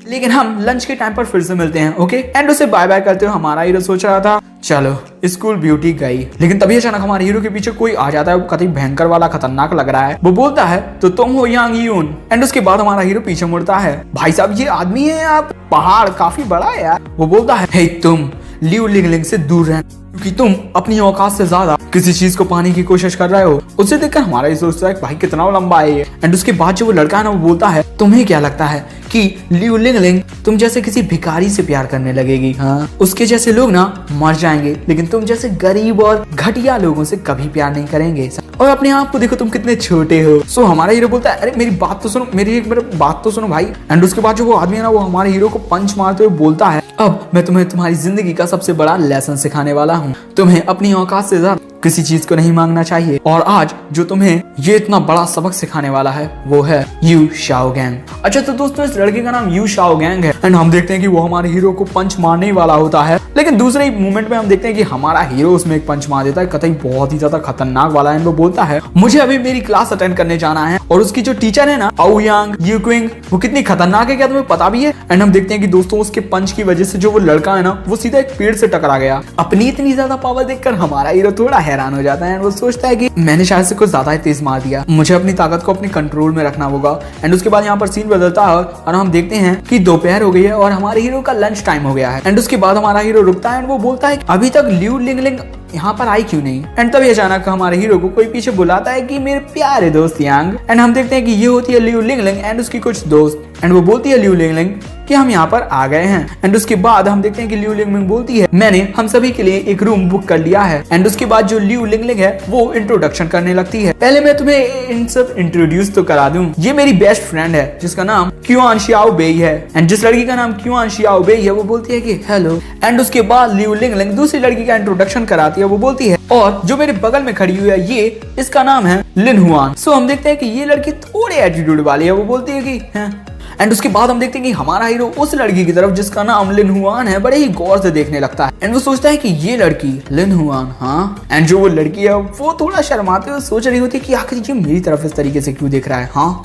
लेकिन हम लंच के टाइम पर फिर से मिलते हैं। ओके एंड उसे बाय बाय करते हुए हमारा हीरो सोच रहा था चलो स्कूल ब्यूटी गई, लेकिन तभी अचानक हमारे हीरो के पीछे कोई आ जाता है, वो कतई भयंकर वाला खतरनाक लग रहा है। वो बोलता है तो तुम हो यांग यून। एंड उसके बाद हमारा हीरो पीछे मुड़ता है, भाई साहब ये आदमी है, आप पहाड़ काफी बड़ा है यार। वो बोलता है हे तुम लियो लिंगलिंग से दूर रहना, क्योंकि तुम अपनी औकात से ज्यादा किसी चीज को पाने की कोशिश कर रहे हो। उसे देखकर हमारा ये सोचता है कि भाई कितना लंबा है ये। एंड उसके बाद जो वो लड़का है ना, वो बोलता है तुम्हें क्या लगता है कि लियू लिंगलिंग तुम जैसे किसी भिखारी से प्यार करने लगेगी? हाँ, उसके जैसे लोग ना मर जाएंगे, लेकिन तुम जैसे गरीब और घटिया लोगों से कभी प्यार नहीं करेंगे। और अपने आप को देखो तुम कितने छोटे हो। सो हमारा हीरो बोलता है अरे मेरी बात तो सुनो, मेरी एक बात तो सुनो भाई। एंड उसके बाद जो वो आदमी है ना, वो हमारे हीरो को पंच मारते हुए बोलता है अब मैं तुम्हें तुम्हारी जिंदगी का सबसे बड़ा लेसन सिखाने वाला हूँ। तुम्हें अपनी औकात से ज्यादा किसी चीज को नहीं मांगना चाहिए। और आज जो तुम्हें ये इतना बड़ा सबक सिखाने वाला है वो है यू शाओगैंग। अच्छा तो दोस्तों, इस लड़के का नाम यू शाओगैंग है। एंड हम देखते हैं कि वो हमारे हीरो को पंच मारने ही वाला होता है, लेकिन दूसरे ही मोमेंट में हम देखते हैं कि हमारा हीरो उसमें एक पंच मार देता है, कतई बहुत ही ज्यादा खतरनाक वाला है। वो बोलता है मुझे अभी मेरी क्लास अटेंड करने जाना है, और उसकी जो टीचर है ना आओयांग यूक्विंग, वो कितनी खतरनाक है क्या तुम्हें पता भी है? एंड हम देखते हैं कि दोस्तों उसके पंच की वजह से जो वो लड़का है ना, वो सीधा एक पेड़ से टकरा गया। अपनी इतनी ज्यादा पावर देखकर हमारा हीरो थोड़ा हैरान हो जाता है। वो सोचता है कि मैंने शायद से कुछ ज्यादा ही तेज मार दिया, मुझे अपनी ताकत को अपने कंट्रोल में रखना होगा। एंड उसके बाद यहाँ पर सीन बदलता है और हम देखते हैं कि दोपहर हो गई है और हमारे हीरो का लंच टाइम हो गया है। एंड उसके बाद हमारा हीरो रुकता है एंड वो बोलता है अभी तक लियू लिंगलिंग यहाँ पर आई क्यों नहीं? एंड तभी अचानक हमारे हीरो को कोई पीछे बुलाता है कि मेरे प्यारे दोस्त यांग। एंड हम देखते हैं कि ये होती है लियू लिंगलिंग एंड उसकी कुछ दोस्त। एंड वो बोलती है लियू लिंगलिंग कि हम यहाँ पर आ गए हैं। एंड उसके बाद हम देखते हैं कि लियू लिंगलिंग बोलती है मैंने हम सभी के लिए एक रूम बुक कर लिया है। एंड उसके बाद जो लियू लिंगलिंग है वो इंट्रोडक्शन करने लगती है। पहले मैं तुम्हें इन सब इंट्रोड्यूस तो करा दूं, ये मेरी बेस्ट फ्रेंड है जिसका नाम क्युआन शियाओ बेई है। एंड जिस लड़की का नाम क्युआन शियाओ बेई है वो बोलती है कि हेलो। एंड उसके बाद लियू लिंगलिंग दूसरी लड़की का इंट्रोडक्शन कराती है, वो बोलती है और जो मेरे बगल में खड़ी हुई है ये इसका नाम है लिन हुआन। सो हम देखते हैं कि ये लड़की थोड़ी एटीट्यूड वाली है, वो बोलती है कि एंड उसके बाद हम देखते हैं कि हमारा हीरो उस लड़की की तरफ जिसका नाम लिन हुआन है बड़े ही गौर से देखने लगता है। एंड वो सोचता है कि ये लड़की लिन हुआन, हाँ। एंड जो वो लड़की है वो थोड़ा शर्माते हुए सोच रही होती है कि आखिर ये मेरी तरफ इस तरीके से क्यों देख रहा है, हाँ।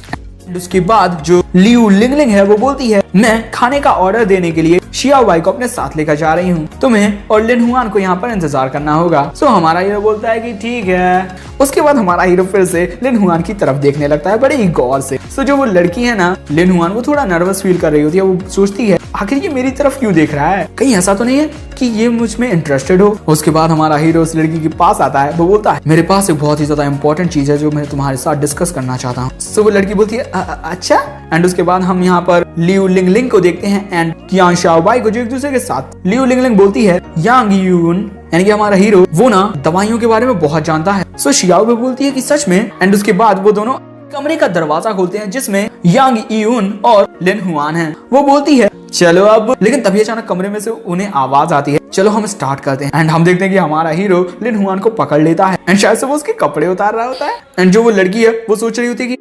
उसके बाद जो लियू लिंगलिंग है वो बोलती है मैं खाने का ऑर्डर देने के लिए शियाओ बाई को अपने साथ लेकर जा रही हूँ, तुम्हें और लिन हुआन को यहाँ पर इंतजार करना होगा। सो हमारा हीरो बोलता है कि ठीक है। उसके बाद हमारा हीरो फिर से लिन हुआन की तरफ देखने लगता है बड़े ही गौर से। सो जो वो लड़की है ना लिन हुआन, वो थोड़ा नर्वस फील कर रही होती है। वो सोचती है आखिर ये मेरी तरफ क्यों देख रहा है, कहीं ऐसा तो नहीं है कि ये मुझ में इंटरेस्टेड हो। उसके बाद हमारा हीरो उस लड़की के पास आता है, वो बोलता है मेरे पास एक बहुत ही ज्यादा इंपॉर्टेंट चीज है जो मैं तुम्हारे साथ डिस्कस करना चाहता हूँ। सो वो लड़की बोलती है अच्छा। एंड उसके बाद हम यहाँ पर लियू लिंगलिंग को देखते हैं एंड यांग शाओबाई को, जो एक दूसरे के साथ। लियू लिंगलिंग बोलती है यांग यून, यानी कि हमारा हीरो वो ना दवाइयों के बारे में बहुत जानता है। सो शियाओ भी बोलती है कि सच में। एंड उसके बाद वो दोनों कमरे का दरवाजा खोलते हैं जिसमें यांग यून और लिन हुआन है। वो बोलती है चलो अब, लेकिन तभी अचानक कमरे में से उन्हें आवाज आती है चलो हम स्टार्ट करते हैं। एंड हम देखते हैं कि हमारा हीरो लिन हुआन को पकड़ लेता है एंड शायद से वो उसके कपड़े उतार रहा होता है। एंड जो वो लड़की है वो सोच रही होती है कि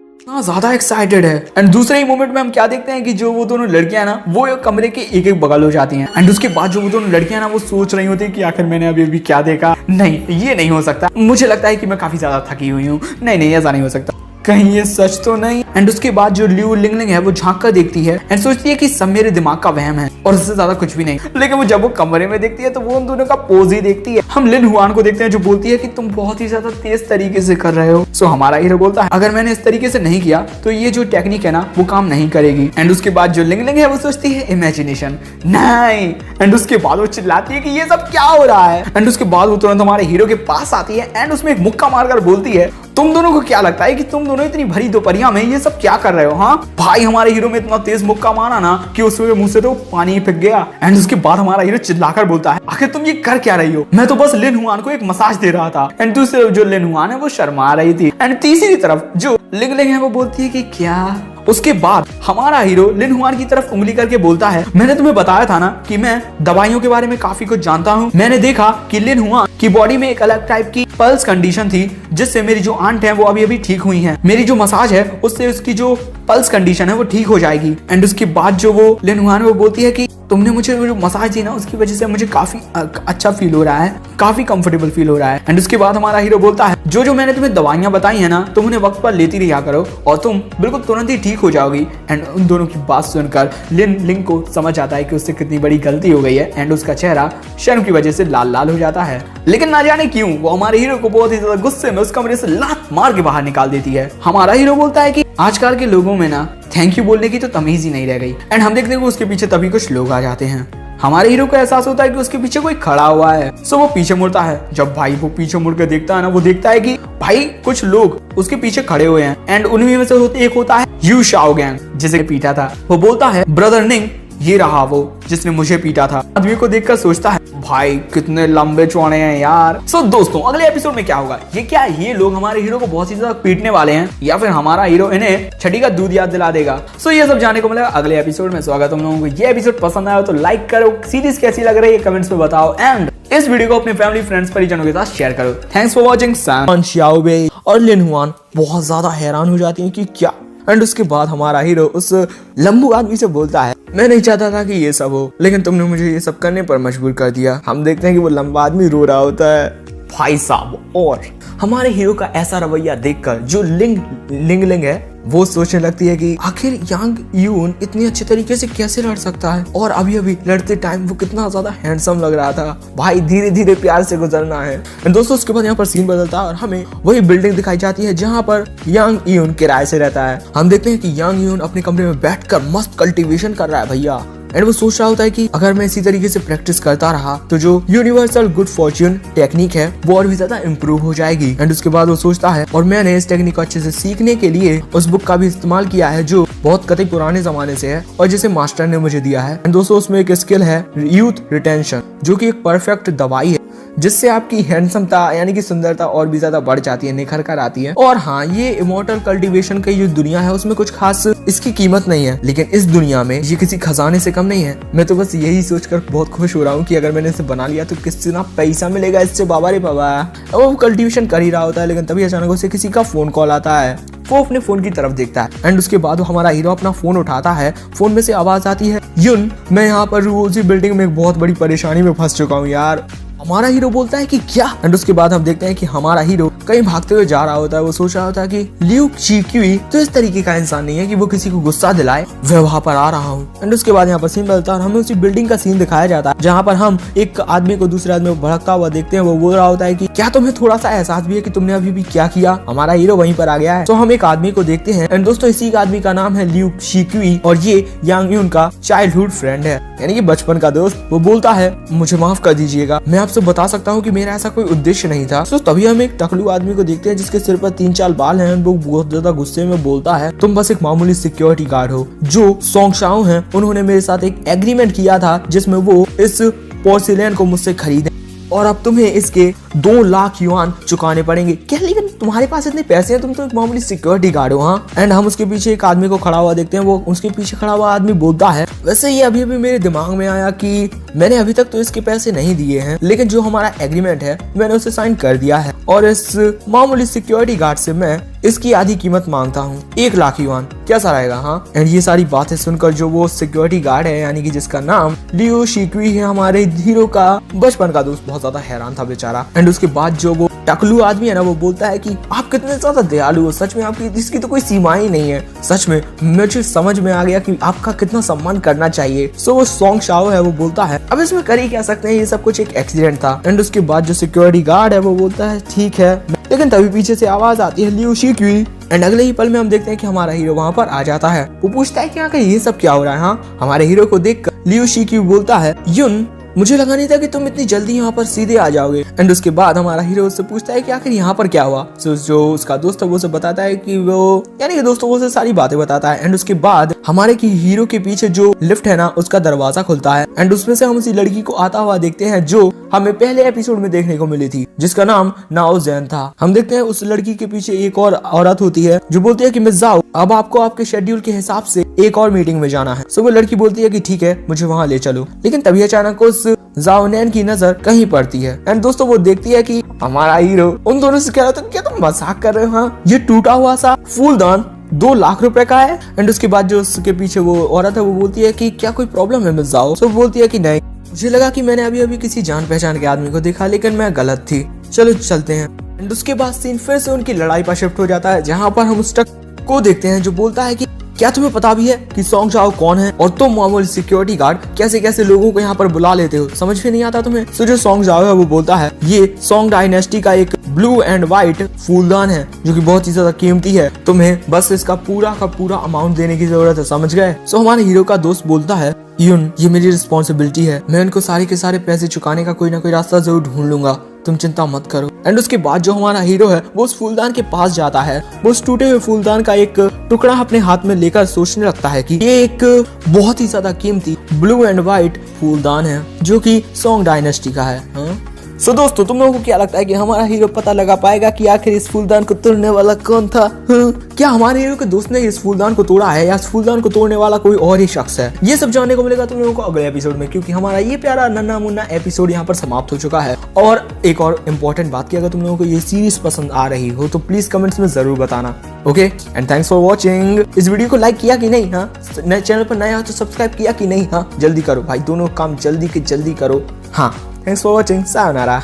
ज्यादा एक्साइटेड है। एंड दूसरे ही मोमेंट में हम क्या देखते हैं कि जो वो दोनों लड़कियां ना वो एक कमरे के एक एक बगल हो जाती हैं। एंड उसके बाद जो वो दोनों लड़कियां ना वो सोच रही होती है कि आखिर मैंने अभी क्या देखा, नहीं ये नहीं हो सकता, मुझे लगता है कि मैं काफी ज्यादा थकी हुई हूँ, नहीं ऐसा नहीं हो सकता, कहीं ये सच तो नहीं। एंड उसके बाद जो लियू लिंगलिंग है वो झांक कर देखती है एंड सोचती है कि सब मेरे दिमाग का वहम है और उससे ज्यादा कुछ भी नहीं। लेकिन वो जब वो कमरे में देखती है तो वो उन दोनों का पोज ही देखती है। हम लिन हुआन को देखते हैं जो बोलती है कि तुम बहुत ही ज्यादा तेज तरीके से कर रहे हो। सो हमारा हीरो बोलता है अगर मैंने इस तरीके से नहीं किया तो ये जो टेक्निक है ना वो काम नहीं करेगी। एंड उसके बाद जो लिंगलिंग है वो सोचती है इमेजिनेशन, नहीं। एंड उसके बाद वो चिल्लाती है कि ये सब क्या हो रहा है। एंड उसके बाद वो तुरंत हमारे हीरो के पास आती है एंड उसमें एक मुक्का मारकर बोलती है तुम दोनों को क्या लगता है कि तुम दोनों इतनी भरी दोपहरिया में ये सब क्या कर रहे हो, हाँ। भाई हमारे हीरो में इतना तेज मुक्का मारा ना कि उसके मुंह से तो पानी ही फेंक गया। एंड उसके बाद हमारा हीरो चिल्लाकर बोलता है आखिर तुम ये कर क्या रही हो, मैं तो बस लिन हुआन को एक मसाज दे रहा था। एंड दूसरी जो लिन हुआन है वो शर्मा रही थी। एंड तीसरी तरफ जो लिंगलिंग है वो बोलती है कि क्या। उसके बाद हमारा हीरो लिन हुआन की तरफ उंगली करके बोलता है मैंने तुम्हें बताया था ना कि मैं दवाइयों के बारे में काफी कुछ जानता हूँ। मैंने देखा कि लिन हुआन की बॉडी में एक अलग टाइप की पल्स कंडीशन थी जिससे मेरी जो आंट है वो अभी ठीक हुई हैं। मेरी जो मसाज है उससे उसकी जो पल्स कंडीशन है वो ठीक हो जाएगी। एंड उसके बाद जो वो लिन हुआन वो बोलती है कि तुमने मुझे जो मसाज दी ना उसकी वजह से मुझे काफी अच्छा फील हो रहा है, काफी कंफर्टेबल फील हो रहा है। एंड उसके बाद हमारा हीरो बोलता है जो मैंने तुम्हें दवाइयां बताई है ना तुम उन्हें वक्त पर लेती रहा करो और तुम बिल्कुल तुरंत ही ठीक हो जाओगी। एंड उन दोनों की बात सुनकर लिन को समझ आता है कि उससे कितनी बड़ी गलती हो गई है। एंड उसका चेहरा शर्म की वजह से लाल लाल हो जाता है। लेकिन ना जाने क्यों वो हमारे हीरो को बहुत ही ज्यादा गुस्से में उस कमरे से लात मार के बाहर निकाल देती है। हमारा हीरो बोलता है कि आजकल के लोगों में ना थैंक यू बोलने की तो तमीज ही नहीं रह गई। एंड हम देखते हैं उसके पीछे तभी कुछ लोग आ जाते हैं। हमारे हीरो को एहसास होता है कि उसके पीछे कोई खड़ा हुआ है। सो वो पीछे मुड़ता है। जब भाई वो पीछे मुड़ के देखता है ना, वो देखता है कि भाई कुछ लोग उसके पीछे खड़े हुए हैं एंड उन्हीं में से एक होता है यू शाओ गैंग, जिसे पीटा था। वो बोलता है ब्रदर निंग, ये रहा वो जिसने मुझे पीटा था। आदमी को देखकर सोचता है भाई कितने लंबे चौड़े हैं यार। सो दोस्तों अगले एपिसोड में क्या होगा, ये लोग हमारे हीरो को बहुत ही ज्यादा पीटने वाले हैं या फिर हमारा हीरो इन्हें छठी का दूध याद दिला देगा। सो ये सब जाने को मिलेगा अगले एपिसोड में। स्वागत तुम लोगों को ये एपिसोड पसंद आया तो लाइक करो, सीरीज कैसी लग रही है कमेंट्स में बताओ एंड इस वीडियो को अपने फैमिली फ्रेंड्स परिजनों के साथ शेयर करो। Thanks for watching. सान शाओबे और लिन हुआन बहुत ज्यादा हैरान हो जाती है कि क्या, एंड उसके बाद हमारा हीरो उस लंबू आदमी से बोलता है मैं नहीं चाहता था कि ये सब हो, लेकिन तुमने मुझे ये सब करने पर मजबूर कर दिया। हम देखते हैं कि वो लंबा आदमी रो रहा होता है भाई साहब। और हमारे हीरो का ऐसा रवैया देखकर जो लिंग है वो सोचने लगती है कि आखिर यांग यून इतनी अच्छे तरीके से कैसे लड़ सकता है, और अभी अभी लड़ते टाइम वो कितना ज्यादा हैंडसम लग रहा था। भाई धीरे धीरे प्यार से गुजरना है। दोस्तों उसके बाद यहाँ पर सीन बदलता है और हमें वही बिल्डिंग दिखाई जाती है जहाँ पर यांग यून किराए से रहता है। हम देखते हैं कि यांग यून अपने कमरे में बैठकर मस्त कल्टीवेशन कर रहा है भैया, एंड वो सोच रहा होता है कि अगर मैं इसी तरीके से प्रैक्टिस करता रहा तो जो यूनिवर्सल गुड फॉर्च्यून टेक्निक है वो और भी ज्यादा इम्प्रूव हो जाएगी। एंड उसके बाद वो सोचता है और मैंने इस टेक्निक को अच्छे से सीखने के लिए उस बुक का भी इस्तेमाल किया है जो बहुत कतई पुराने जमाने से है और जिसे मास्टर ने मुझे दिया है। एंड दोस्तों उसमें एक स्किल है यूथ रिटेंशन, जो कि एक परफेक्ट दवाई है जिससे आपकी हैंडसमता यानी कि सुंदरता और भी ज्यादा बढ़ जाती है, निखर कर आती है। और हाँ, ये इमोर्टल कल्टीवेशन की जो दुनिया है उसमें कुछ खास इसकी कीमत नहीं है, लेकिन इस दुनिया में ये किसी खजाने से कम नहीं है। मैं तो बस यही सोचकर बहुत खुश हो रहा हूँ कि अगर मैंने इसे बना लिया तो कितना पैसा मिलेगा इससे, बाबा रे बाबा। वो कल्टीवेशन कर ही रहा होता है, लेकिन तभी अचानक उसे किसी का फोन कॉल आता है। वो अपने फोन की तरफ देखता है एंड उसके बाद वो हमारा हीरो अपना फोन उठाता है। फोन में से आवाज आती है युन, मैं यहाँ पर उसी बिल्डिंग में एक बहुत बड़ी परेशानी में फंस चुका हूँ यार। हमारा हीरो बोलता है कि क्या, एंड उसके बाद हम देखते हैं कि हमारा हीरो कहीं भागते हुए जा रहा होता है। वो सोच रहा होता है कि लियू शीक्युई तो इस तरीके का इंसान नहीं है कि वो किसी को गुस्सा दिलाए, मैं वहां पर आ रहा हूँ। एंड उसके बाद यहाँ पर सीन बदलता है और हमें उसी बिल्डिंग का सीन दिखाया जाता है जहाँ पर हम एक आदमी को दूसरे आदमी को भड़कता हुआ देखते हैं। वो बोल रहा होता है कि क्या तुम्हें थोड़ा सा एहसास भी है कि तुमने अभी भी क्या किया। हमारा हीरो वहीं पर आ गया है। तो हम एक आदमी को देखते हैं एंड दोस्तों इसी आदमी का नाम है लियू शीक्युई और ये यांग यून का चाइल्डहुड फ्रेंड है, यानी कि बचपन का दोस्त। वो बोलता है मुझे माफ कर दीजिएगा, मैं आपसे बता सकता हूँ कि मेरा ऐसा कोई उद्देश्य नहीं था। तो तभी हम एक टकलू आदमी को देखते हैं जिसके सिर पर 3-4 बाल हैं। वो बहुत ज्यादा गुस्से में बोलता है तुम बस एक मामूली सिक्योरिटी गार्ड हो। जो सोंग शाओ हैं उन्होंने मेरे साथ एक एग्रीमेंट किया था जिसमें वो इस पोर्सिलेन को मुझसे खरीदे और अब तुम्हें इसके 2 लाख युआन चुकाने पड़ेंगे। क्या, लेकिन तुम्हारे पास इतने पैसे हैं, तुम तो एक मामूली सिक्योरिटी गार्ड हो। हाँ, एंड हम उसके पीछे एक आदमी को खड़ा हुआ देखते हैं। वो उसके पीछे खड़ा हुआ आदमी बोलता है वैसे ये अभी मेरे दिमाग में आया कि मैंने अभी तक तो इसके पैसे नहीं दिए हैं, लेकिन जो हमारा एग्रीमेंट है मैंने उसे साइन कर दिया है और इस मामूली सिक्योरिटी गार्ड से मैं इसकी आधी कीमत मांगता हूँ, 1 लाख युआन। कैसा रहेगा? हाँ, एंड ये सारी बातें सुनकर जो वो सिक्योरिटी गार्ड है यानी कि जिसका नाम लियो शीक्युई है, हमारे हीरो का बचपन का दोस्त, बहुत ज्यादा हैरान था बेचारा। एंड उसके बाद जो वो टकलू आदमी है ना वो बोलता है कि आप कितने ज्यादा दयालु हो, सच में आपकी इसकी तो कोई सीमा ही नहीं है। सच में मुझे समझ में आ गया कि आपका कितना सम्मान करना चाहिए। सो वो सोंग शाओ है वो बोलता है अब इसमें कर ही क्या सकते हैं, ये सब कुछ एक एक्सीडेंट था। एंड उसके बाद जो सिक्योरिटी गार्ड है वो बोलता है ठीक है, लेकिन तभी पीछे से आवाज आती है लियो शीक्युई। एंड अगले ही पल में हम देखते हैं कि हमारा हीरो वहाँ पर आ जाता है। वो पूछता है कि आखिर ये सब क्या हो रहा है। हाँ, हमारे हीरो को देखकर लियो शीक्युई बोलता है युन, मुझे लगा नहीं था कि तुम इतनी जल्दी यहाँ पर सीधे आ जाओगे। एंड उसके बाद हमारा हीरो उससे पूछता है कि आखिर यहाँ पर क्या हुआ। तो जो उसका दोस्त है वो उसे बताता है कि वो यानी कि दोस्तों वो सारी बातें बताता है। एंड उसके बाद हमारे की हीरो के पीछे जो लिफ्ट है ना उसका दरवाजा खुलता है एंड उसमें से हम उसी लड़की को आता हुआ देखते हैं जो हमें पहले एपिसोड में देखने को मिली थी, जिसका नाम नाओ जैन था। हम देखते हैं उस लड़की के पीछे एक और औरत होती है जो बोलती है कि मिस जाओ, अब आपको आपके शेड्यूल के हिसाब से एक और मीटिंग में जाना है। सो वो लड़की बोलती है कि ठीक है, मुझे वहाँ ले चलो। लेकिन तभी अचानक उस जाओ नैन की नजर कहीं पड़ती है एंड दोस्तों वो देखती है कि हमारा हीरो उन दोनों से कह रहा था क्या तुम मजाक कर रहे हो। हाँ, ये टूटा हुआ सा फूलदान 2 लाख रुपए का है। एंड उसके बाद जो उसके पीछे वो औरत है वो बोलती है कि क्या कोई प्रॉब्लम है मिस जाओ। सो बोलती है कि नहीं, मुझे लगा कि मैंने अभी किसी जान पहचान के आदमी को देखा, लेकिन मैं गलत थी, चलो चलते हैं। एंड उसके बाद सीन फिर से उनकी लड़ाई पर शिफ्ट हो जाता है जहाँ पर हम उस ट्रक को देखते हैं जो बोलता है कि क्या तुम्हें पता भी है कि सॉन्ग शाओ कौन है? और तुम मामूली सिक्योरिटी गार्ड कैसे कैसे लोगों को यहाँ पर बुला लेते हो, समझ में नहीं आता तुम्हें? तो जो सॉन्ग शाओ है वो बोलता है ये सॉन्ग डायनेस्टी का एक ब्लू एंड व्हाइट फूलदान है जो कि बहुत ही ज्यादा कीमती है, तुम्हें बस इसका पूरा का पूरा अमाउंट देने की जरूरत है, समझ गए? सो हमारे हीरो का दोस्त बोलता है यून ये मेरी रिस्पॉन्सिबिलिटी है, मैं उनको सारे के सारे पैसे चुकाने का कोई ना कोई रास्ता जरूर ढूंढ लूंगा, तुम चिंता मत करो। एंड उसके बाद जो हमारा हीरो है वो उस फूलदान के पास जाता है, वो उस टूटे हुए फूलदान का एक टुकड़ा अपने हाथ में लेकर सोचने लगता है कि ये एक बहुत ही ज्यादा कीमती ब्लू एंड व्हाइट फूलदान है जो कि सॉन्ग डायनेस्टी का है। सो दोस्तों तुम लोगों को क्या लगता है कि हमारा हीरो पता लगा पाएगा कि आखिर इस फूलदान को तोड़ने वाला कौन था? क्या हमारे हीरो के दोस्त ने इस फूलदान को तोड़ा है या इस फूलदान को तोड़ने वाला कोई और ही शख्स है? ये सब जानने को मिलेगा तुम लोगों को अगले एपिसोड में, क्योंकि हमारा ये प्यारा नन्हा मुन्ना एपिसोड यहाँ पर समाप्त हो चुका है। और एक और इम्पोर्टेंट बात की, अगर तुम लोगों को ये सीरीज पसंद आ रही हो तो प्लीज कमेंट्स में जरूर बताना। Okay and thanks for watching. इस वीडियो को लाइक किया कि नहीं? हाँ, नए चैनल पर नया हो तो सब्सक्राइब किया कि नहीं? हाँ, जल्दी करो भाई, दोनों काम जल्दी के जल्दी करो। हाँ, थैंक्स फॉर वॉचिंग, सायोनारा।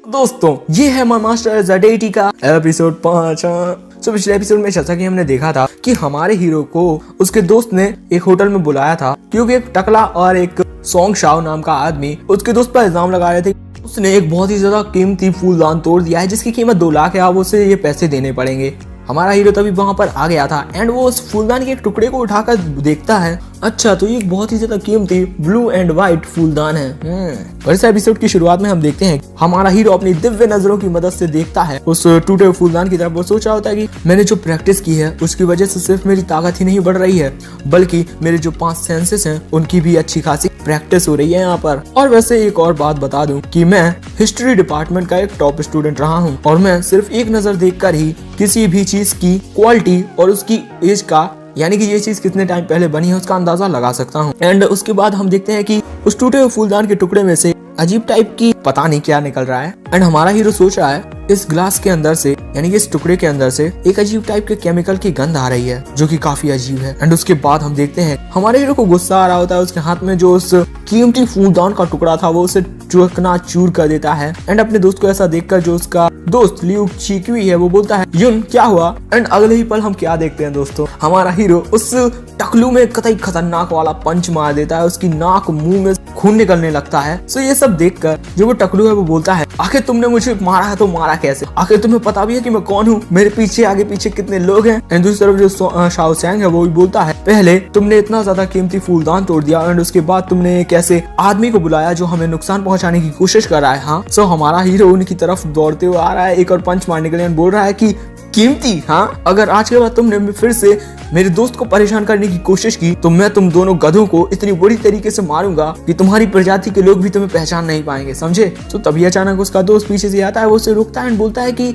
दोस्तों ये है माय मास्टर ज़डेटी का एपिसोड 5। तो पिछले एपिसोड में जैसा कि हमने देखा था कि हमारे हीरो को उसके दोस्त ने एक होटल में बुलाया था क्योंकि एक टकला और एक सॉन्ग शाओ नाम का आदमी उसके दोस्त पर इल्जाम लगा रहे थे उसने एक बहुत ही ज्यादा कीमती फूलदान तोड़ दिया है जिसकी कीमत 2 लाख है, अब उसे ये पैसे देने पड़ेंगे। हमारा हीरो तभी वहां पर आ गया था एंड वो उस फूलदान के एक टुकड़े को उठाकर देखता है, अच्छा तो ये एक बहुत ही ज्यादा कीमती ब्लू एंड व्हाइट फूलदान है। और इस एपिसोड की शुरुआत में हम देखते हैं हमारा हीरो अपनी दिव्य नजरों की मदद से देखता है उस टूटे हुए फूलदान की तरफ। वो सोच रहा होता है कि मैंने जो प्रैक्टिस की है उसकी वजह से सिर्फ मेरी ताकत ही नहीं बढ़ रही है बल्कि मेरे जो 5 सेंसेस हैं उनकी भी अच्छी खासी प्रैक्टिस हो रही है यहाँ पर। और वैसे एक और बात बता दूं कि मैं हिस्ट्री डिपार्टमेंट का एक टॉप स्टूडेंट रहा हूँ और मैं सिर्फ एक नजर देखकर ही किसी भी चीज की क्वालिटी और उसकी एज का, यानी कि ये चीज कितने टाइम पहले बनी है उसका अंदाजा लगा सकता हूँ। एंड उसके बाद हम देखते हैं कि उस टूटे हुए फूलदान के टुकड़े में से अजीब टाइप की पता नहीं क्या निकल रहा है एंड हमारा हीरो सोच रहा है इस ग्लास के अंदर से, यानी कि इस टुकड़े के अंदर से एक अजीब टाइप के केमिकल की गंध आ रही है जो कि काफी अजीब है। एंड उसके बाद हम देखते हैं हमारे हीरो को गुस्सा आ रहा होता है, उसके हाथ में जो उस कीमती फूलदान का टुकड़ा था वो उसे चूर कर देता है। एंड अपने दोस्त को ऐसा देखकर जो उसका दोस्त लियू चीक्वी है वो बोलता है यून क्या हुआ? एंड अगले ही पल हम क्या देखते हैं दोस्तों, हमारा हीरो उस टकलू में कतई खतरनाक वाला पंच मार देता है, उसकी नाक मुंह में खून निकलने लगता है। सो ये सब देखकर जो वो टकलू है वो बोलता है आखिर तुमने मुझे मारा है तो मारा कैसे? आखिर तुम्हें पता भी है कि मैं कौन हूँ? मेरे पीछे आगे पीछे कितने लोग हैं? एंड दूसरी तरफ जो शाओ सैंग है वो भी बोलता है पहले तुमने इतना ज्यादा कीमती फूलदान तोड़ दिया एंड उसके बाद तुमने एक ऐसे आदमी को बुलाया जो हमें नुकसान पहुंचाने की कोशिश कर रहा है। हाँ, सो हमारा हीरो उनकी तरफ दौड़ते हुए आ रहा है एक और पंच मारने के लिए बोल रहा है कि कीमती, हाँ अगर आज के बाद तुमने फिर से मेरे दोस्त को परेशान करने की कोशिश की तो मैं तुम दोनों गधों को इतनी बुरी तरीके से मारूंगा कि तुम्हारी प्रजाति के लोग भी तुम्हें पहचान नहीं पाएंगे, समझे? तो तभी अचानक उसका दोस्त पीछे से आता है, वो उसे रोकता है एंड बोलता है कि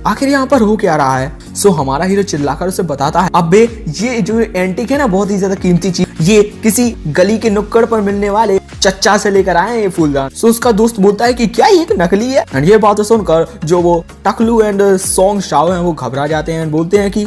आखिर यहाँ पर हो क्या रहा है? सो हमारा हीरो चिल्लाकर उसे बताता है अबे ये जो एंटीक है ना बहुत ही ज्यादा कीमती चीज, ये किसी गली के नुक्कड़ पर मिलने वाले चच्चा से लेकर आए हैं ये फूलदान। सो उसका दोस्त बोलता है कि क्या ये एक नकली है? एंड ये बात सुनकर जो वो टकलू एंड सॉन्ग शाओ हैं वो घबरा जाते हैं एंड बोलते हैं कि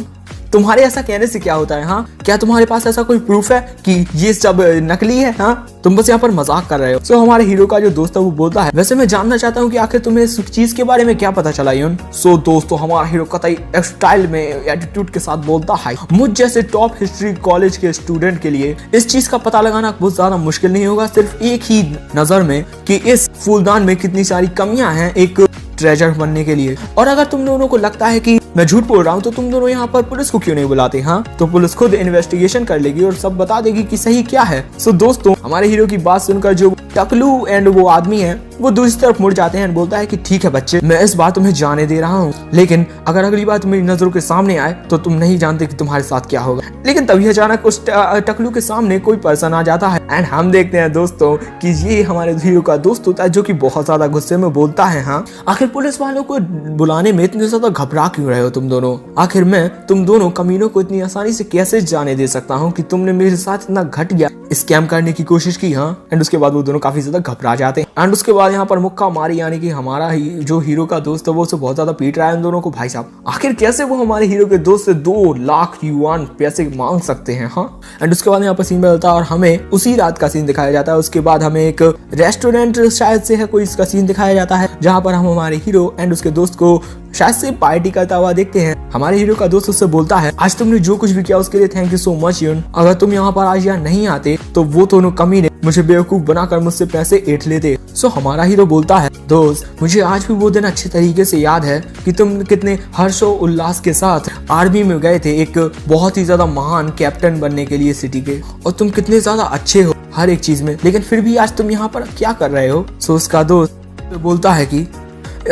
तुम्हारे ऐसा कहने से क्या होता है? हाँ, क्या तुम्हारे पास ऐसा कोई प्रूफ है कि ये सब नकली है? हाँ, तुम बस यहाँ पर मजाक कर रहे हो। सो हमारे हीरो का जो दोस्त है वो बोलता है वैसे मैं जानना चाहता हूँ कि आखिर तुम्हें इस चीज के बारे में क्या पता चला यून? सो दोस्तों हमारा हीरो कतई स्टाइल में एटीट्यूड के साथ बोलता है मुझ जैसे टॉप हिस्ट्री कॉलेज के स्टूडेंट के लिए इस चीज का पता लगाना बहुत ज्यादा मुश्किल नहीं होगा, सिर्फ एक ही नजर में कि इस फूलदान में कितनी सारी कमियां हैं एक ट्रेजर बनने के लिए। और अगर तुम दोनों को लगता है कि मैं झूठ बोल रहा हूँ तो तुम दोनों यहाँ पर पुलिस को क्यों नहीं बुलाते? हाँ, तो पुलिस खुद इन्वेस्टिगेशन कर लेगी और सब बता देगी कि सही क्या है। सो दोस्तों हमारे हीरो की बात सुनकर जो टकलू एंड वो आदमी है वो दूसरी तरफ मुड़ जाते हैं, बोलता है कि ठीक है बच्चे, मैं इस बात तुम्हें जाने दे रहा हूँ, लेकिन अगर अगली बार मेरी नजरों के सामने आए तो तुम नहीं जानते कि तुम्हारे साथ क्या होगा। लेकिन तभी अचानक उस टकलू के सामने कोई पर्सन आ जाता है एंड हम देखते हैं दोस्तों कि ये हमारे हीरो का दोस्त होता है जो कि बहुत ज्यादा गुस्से में बोलता है हाँ, आखिर पुलिस वालों को बुलाने में इतने ज्यादा घबरा क्यों रहे हो तुम दोनों? आखिर मैं तुम दोनों कमीनों को इतनी आसानी से कैसे जाने दे सकता हूँ कि तुमने मेरे साथ इतना घटिया स्कैम करने की कोशिश की? हाँ, एंड उसके बाद वो दोनों काफी ज्यादा घबरा जाते हैं एंड उसके बाद यहाँ पर मुक्का मारी, यानी कि हमारा जो हीरो का दोस्त है वो उसे बहुत ज्यादा पीट रहा है उन दोनों को। भाई साहब आखिर कैसे वो हमारे हीरो के दोस्त से 2 लाख युआन पैसे मांग सकते हैं? हाँ, एंड उसके बाद यहाँ पर सीन बदलता है और हमें उसी रात का सीन दिखाया जाता है। उसके बाद हमें एक रेस्टोरेंट शायद से है कोई इसका सीन दिखाया जाता है जहाँ पर हम हमारे हीरो एंड उसके दोस्त को शायद से पार्टी करता हुआ देखते हैं। हमारे हीरो का दोस्त उससे बोलता है, आज तुमने जो कुछ भी किया उसके लिए थैंक यू सो मच यून। अगर तुम यहाँ पर आज यहाँ नहीं आते तो वो दोनों कमीने मुझे बेवकूफ बनाकर मुझसे पैसे ऐंठ लेते। सो हमारा हीरो बोलता है, दोस्त मुझे आज भी वो दिन अच्छे तरीके से याद है कि तुम कितने हर्षो उल्लास के साथ आर्मी में गए थे एक बहुत ही ज्यादा महान कैप्टन बनने के लिए सिटी के, और तुम कितने ज्यादा अच्छे हो हर एक चीज में, लेकिन फिर भी आज तुम यहाँ पर क्या कर रहे हो। सो उसका दोस्त बोलता है कि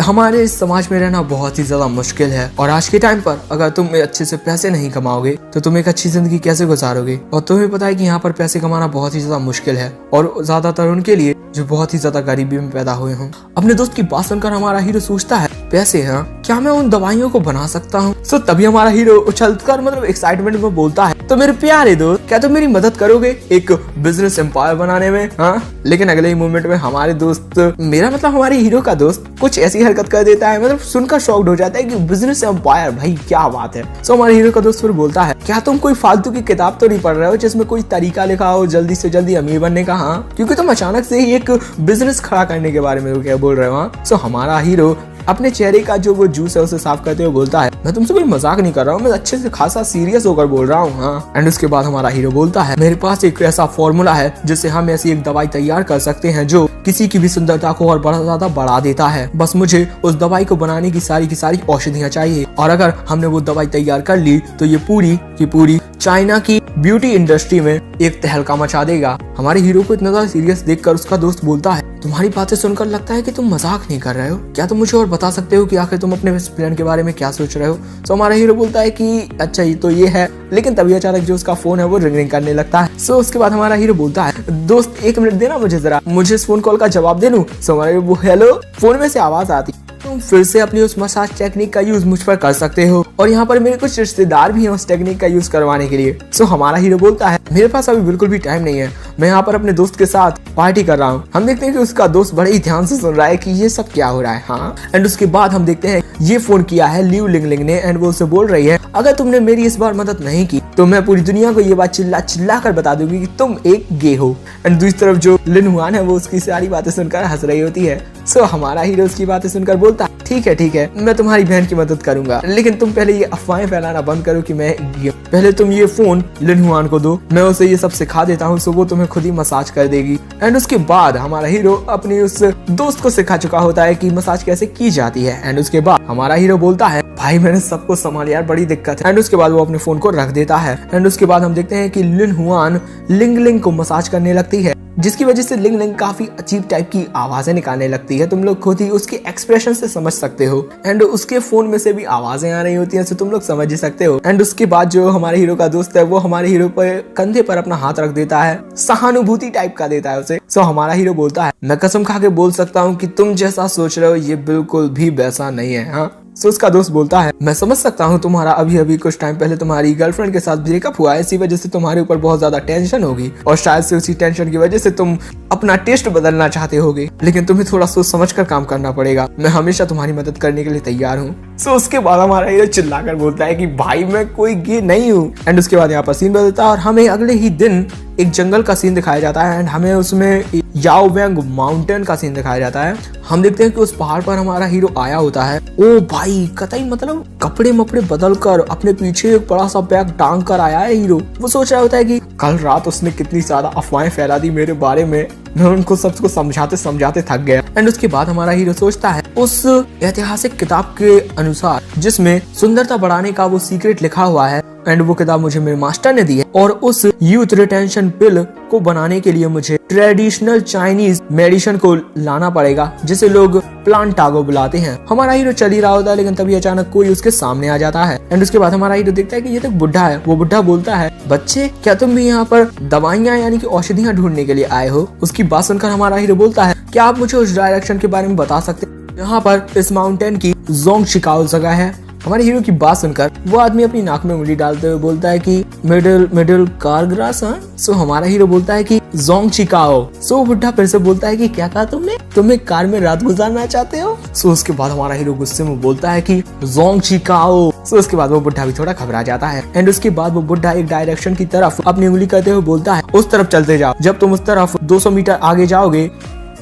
हमारे इस समाज में रहना बहुत ही ज्यादा मुश्किल है, और आज के टाइम पर अगर तुम अच्छे से पैसे नहीं कमाओगे तो तुम एक अच्छी जिंदगी कैसे गुजारोगे। और तुम्हें पता है कि यहाँ पर पैसे कमाना बहुत ही ज्यादा मुश्किल है, और ज्यादातर उनके लिए जो बहुत ही ज्यादा गरीबी में पैदा हुए हों। अपने दोस्त की बात सुनकर हमारा हीरो सोचता है, पैसे हैं, क्या मैं उन दवाइयों को बना सकता हूँ। सो तभी हमारा हीरो उछलकर मतलब एक्साइटमेंट में बोलता है, तो मेरे प्यारे दोस्त क्या तुम मेरी मदद करोगे एक बिजनेस एम्पायर बनाने में। हाँ, लेकिन अगले ही मोमेंट में हमारे दोस्त मेरा मतलब हमारे हीरो का दोस्त कुछ ऐसी हरकत कर देता है, मतलब सुनकर शॉक्ड हो जाता है कि बिजनेस एम्पायर, भाई क्या बात है। सो हमारे हीरो का दोस्त फिर बोलता है, क्या तुम कोई फालतू की किताब तो नहीं पढ़ रहे हो जिसमें कोई तरीका लिखा हो जल्दी से जल्दी अमीर बनने का। हाँ, क्योंकि तुम अचानक से ही एक बिजनेस खड़ा करने के बारे में क्या बोल रहे हो। हाँ, सो हमारा हीरो अपने चेहरे का जो वो जूस है उसे साफ करते हुए बोलता है, मैं तुमसे कोई मजाक नहीं कर रहा हूँ, मैं अच्छे से खासा सीरियस होकर बोल रहा हूँ। हाँ, एंड उसके बाद हमारा हीरो बोलता है, मेरे पास एक ऐसा फॉर्मूला है जिससे हम ऐसी एक दवाई तैयार कर सकते हैं जो किसी की भी सुंदरता को और बड़ा ज्यादा बढ़ा देता है। बस मुझे उस दवाई को बनाने की सारी औषधियाँ चाहिए, और अगर हमने वो दवाई तैयार कर ली तो ये पूरी की पूरी चाइना की ब्यूटी इंडस्ट्री में एक तहलका मचा देगा। हमारे हीरो को इतना ज्यादा सीरियस देखकर उसका दोस्त बोलता है, तुम्हारी बातें सुनकर लगता है कि तुम मजाक नहीं कर रहे हो, क्या तुम मुझे और बता सकते हो कि आखिर तुम अपने बेस्ट फ्रेंड के बारे में क्या सोच रहे हो। तो हमारा हीरो बोलता है कि अच्छा ये तो ये है, लेकिन तभी अचानक जो उसका फोन है वो रिंग करने लगता है। सो उसके बाद हमारा हीरो बोलता है, दोस्त एक मिनट देना मुझे जरा, मुझे इस फोन कॉल का जवाब दे दूं। सो हमारा हीरो, हेलो। फोन में से आवाज आती, तुम फिर से अपनी उस मसाज टेक्निक का यूज मुझ पर कर सकते हो, और यहाँ पर मेरे कुछ रिश्तेदार भी हैं उस टेक्निक का यूज करवाने के लिए। सो हमारा हीरो बोलता है, मेरे पास अभी बिल्कुल भी टाइम नहीं है, मैं यहाँ पर अपने दोस्त के साथ पार्टी कर रहा हूँ। हम देखते हैं कि उसका दोस्त बड़े ही ध्यान से सुन रहा है कि ये सब क्या हो रहा है। हाँ, एंड उसके बाद हम देखते हैं ये फोन किया है लिव लिंगलिंग ने, एंड वो उसे बोल रही है, अगर तुमने मेरी इस बार मदद नहीं की तो मैं पूरी दुनिया को ये बात चिल्ला चिल्ला कर बता दूंगी कि तुम एक गे हो। एंड दूसरी तरफ जो लिन हुआन है वो उसकी सारी बातें सुनकर हंस रही होती है। सो हमारा हीरो उसकी बातें सुनकर बोलता है, ठीक है मैं तुम्हारी बहन की मदद करूंगा, लेकिन तुम पहले ये अफवाहें फैलाना बंद करो कि मैं पहले तुम ये फोन लिन हुआन को दो, मैं उसे ये सब सिखा देता हूँ, सो वो तुम्हें खुद ही मसाज कर देगी। एंड उसके बाद हमारा हीरो अपनी उस दोस्त को सिखा चुका होता है कि मसाज कैसे की जाती है। एंड उसके बाद हमारा हीरो बोलता है, भाई मैंने सबको संभाल यार, बड़ी दिक्कत है। एंड उसके बाद वो अपने फोन को रख देता है। एंड उसके बाद हम देखते हैं कि लिन हुआन लिंग को मसाज करने लगती है, जिसकी वजह से लिंग काफी अजीब टाइप की आवाजें निकालने लगती है। तुम लोग खुद ही उसके एक्सप्रेशन से समझ सकते हो, एंड उसके फोन में से भी आवाजें आ रही होती हैं, तो तुम लोग समझ ही सकते हो। एंड उसके बाद जो हमारे हीरो का दोस्त है वो हमारे हीरो पर कंधे पर अपना हाथ रख देता है, सहानुभूति टाइप का देता है उसे। सो हमारा हीरो बोलता है, मैं कसम खा के बोल सकता हूँ कि तुम जैसा सोच रहे हो ये बिल्कुल भी वैसा नहीं है। हाँ, सो उसका दोस्त बोलता है, मैं समझ सकता हूँ तुम्हारा अभी कुछ टाइम पहले तुम्हारी गर्लफ्रेंड के साथ ब्रेकअप हुआ है, इसी वजह से तुम्हारे ऊपर बहुत ज्यादा टेंशन होगी, और शायद से उसी टेंशन की वजह से तुम अपना टेस्ट बदलना चाहते होगे, लेकिन तुम्हें थोड़ा सोच समझ कर काम करना पड़ेगा, मैं हमेशा तुम्हारी मदद करने के लिए तैयार हूँ। सो उसके बाद हमारा हीरो चिल्लाकर बोलता है कि भाई मैं कोई गे नहीं हूँ। एंड उसके बाद यहाँ पर सीन बदलता है और हमें अगले ही दिन एक जंगल का सीन दिखाया जाता है, एंड हमें उसमें याओवेंग माउंटेन का सीन दिखाया जाता है। हम देखते हैं कि उस पहाड़ पर हमारा हीरो आया होता है। ओ भाई कतई मतलब कपड़े मपड़े बदल कर अपने पीछे एक बड़ा सा बैग टांग कर आया है हीरो। वो सोच रहा होता है कि कल रात उसने कितनी ज्यादा अफवाहें फैला दी मेरे बारे में, मैं उनको सबको समझाते समझाते थक गया। एंड उसके बाद हमारा हीरो सोचता है उस ऐतिहासिक किताब के अनुसार जिसमें सुंदरता बढ़ाने का वो सीक्रेट लिखा हुआ है, एंड वो किताब मुझे मेरे मास्टर ने दी है, और उस यूथ रिटेंशन पिल को बनाने के लिए मुझे ट्रेडिशनल चाइनीज मेडिसिन को लाना पड़ेगा जिसे लोग प्लांटागो बुलाते हैं। हमारा हीरो चल ही रहा होता है, लेकिन तभी अचानक कोई उसके सामने आ जाता है। एंड उसके बाद हमारा हीरो देखता है कि ये तो बुढ़ा है। वो बुढ़ा बोलता है, बच्चे क्या तुम भी यहाँ पर दवाइयाँ यानी कि औषधियाँ ढूंढने के लिए आए हो। उसकी बात सुनकर हमारा हीरो बोलता है, क्या आप मुझे उस डायरेक्शन के बारे में बता सकते हैं यहाँ पर इस माउंटेन की जोंगशिकाओ जगह है। हमारे हीरो की बात सुनकर वो आदमी अपनी नाक में उंगली डालते हुए बोलता है कि मिडिल कारग्रास। सो हमारा हीरो बोलता है कि जोंगशिकाओ। सो बुढ़ा फिर से बोलता है कि क्या कहा तुमने, तुम एक कार में रात गुजारना चाहते हो। सो उसके बाद हमारा हीरो गुस्से में बोलता है कि जोंगशिकाओ। सो उसके बाद वो बुढ़ा भी थोड़ा घबरा जाता है। एंड उसके बाद वो बुढ़ा एक डायरेक्शन की तरफ अपनी उंगली करते हुए बोलता है, उस तरफ चलते जाओ। जब तुम उस तरफ 200 मीटर आगे जाओगे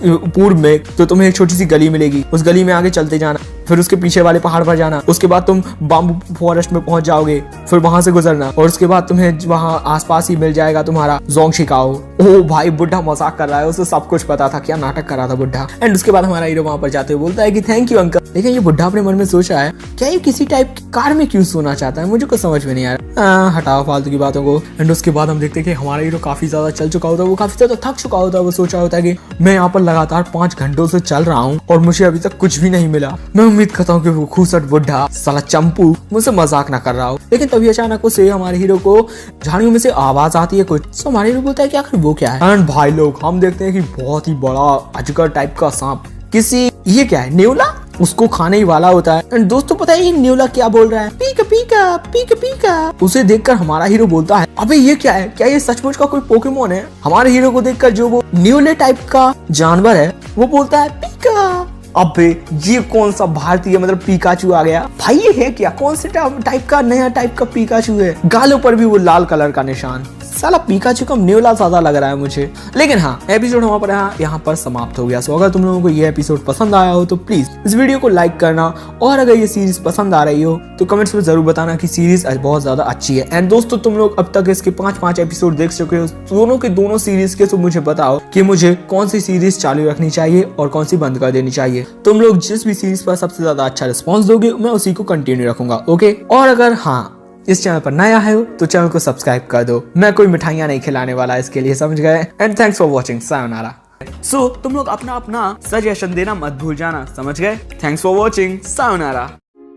पूर्व में तो तुम्हें एक छोटी सी गली मिलेगी, उस गली में आगे चलते जाना, फिर उसके पीछे वाले पहाड़ पर जाना, उसके बाद तुम बाम्बू फॉरेस्ट में पहुंच जाओगे, फिर वहां से गुजरना और उसके बाद तुम्हें वहां आसपास ही मिल जाएगा तुम्हारा जोंग शिकाओ। ओ भाई बुढ़ा मजाक कर रहा है, उसे सब कुछ पता था, क्या नाटक कर रहा था बुढ़ा। एंड उसके बाद हमारा हीरो वहां पर जाते हुए बोलता है कि थैंक यू अंकल। लेकिन ये बुढ़ा अपने मन में सोच रहा है क्या ये किसी टाइप की कार में क्यों सोना चाहता है, मुझे कुछ समझ में नहीं आ रहा। हटाओ फालतू की बातों को। एंड उसके बाद हम देखते हैं कि हमारा हीरो काफी ज्यादा चल चुका होता है, वो काफी ज्यादा थक चुका होता है। वो सोच रहा होता है कि मैं यहाँ पर लगातार 5 घंटों से चल रहा हूँ और मुझे अभी तक कुछ भी नहीं मिला। मैं उम्मीद करता हूँ कि वो खूसट बुढ़ा साला चंपू मुझसे मजाक ना कर रहा हो। लेकिन तभी अचानक उसे हमारे हीरो को झाड़ियों में से आवाज आती है कुछ। तो हमारे हीरो बोलता है कि आखिर वो क्या है। एंड भाई लोग हम देखते हैं कि बहुत ही बड़ा अजगर टाइप का सांप, किसी ये क्या है, नेवला, उसको खाने ही वाला होता है। एंड दोस्तों पता है ये नेवला क्या बोल रहा है, पीका पीका पीका पीका। उसे देखकर हमारा हीरो बोलता है अबे ये क्या है, क्या ये सचमुच का कोई पोकेमोन है। हमारे हीरो को देखकर जो वो नेवले टाइप का जानवर है वो बोलता है पीका। अबे ये कौन सा भारतीय मतलब पीकाचू आ गया भाई, ये है क्या, कौन से टाइप का नया टाइप का पीकाचू है, गालों पर भी वो लाल कलर का निशान। साला पीकाचू का नेवला ज्यादा लग रहा है मुझे। लेकिन हाँ एपिसोड हमारे पर यहाँ पर समाप्त हो गया। सो अगर तुम लोगों को ये एपिसोड पसंद आया हो तो प्लीज इस वीडियो को लाइक करना, और अगर ये सीरीज पसंद आ रही हो तो कमेंट्स में जरूर बताना कि सीरीज बहुत ज्यादा अच्छी है। एंड दोस्तों तुम लोग अब तक इसके 5 एपिसोड देख चुके हो दोनों के दोनों सीरीज के, तो मुझे बताओ कि मुझे कौन सी सीरीज चालू रखनी चाहिए और कौन सी बंद कर देनी चाहिए। तुम लोग जिस भी सीरीज पर सबसे ज्यादा अच्छा रिस्पॉन्स दोगे मैं उसी को कंटिन्यू रखूंगा। ओके, और अगर हाँ इस चैनल पर नया है तो चैनल को सब्सक्राइब कर दो। मैं कोई मिठाइयां नहीं खिलाने वाला इसके लिए, समझ गए। एंड थैंक्स फॉर वॉचिंग, सायोनारा। सो तुम लोग अपना अपना सजेशन देना मत भूल जाना, समझ गए। थैंक्स फॉर वॉचिंग, सायोनारा।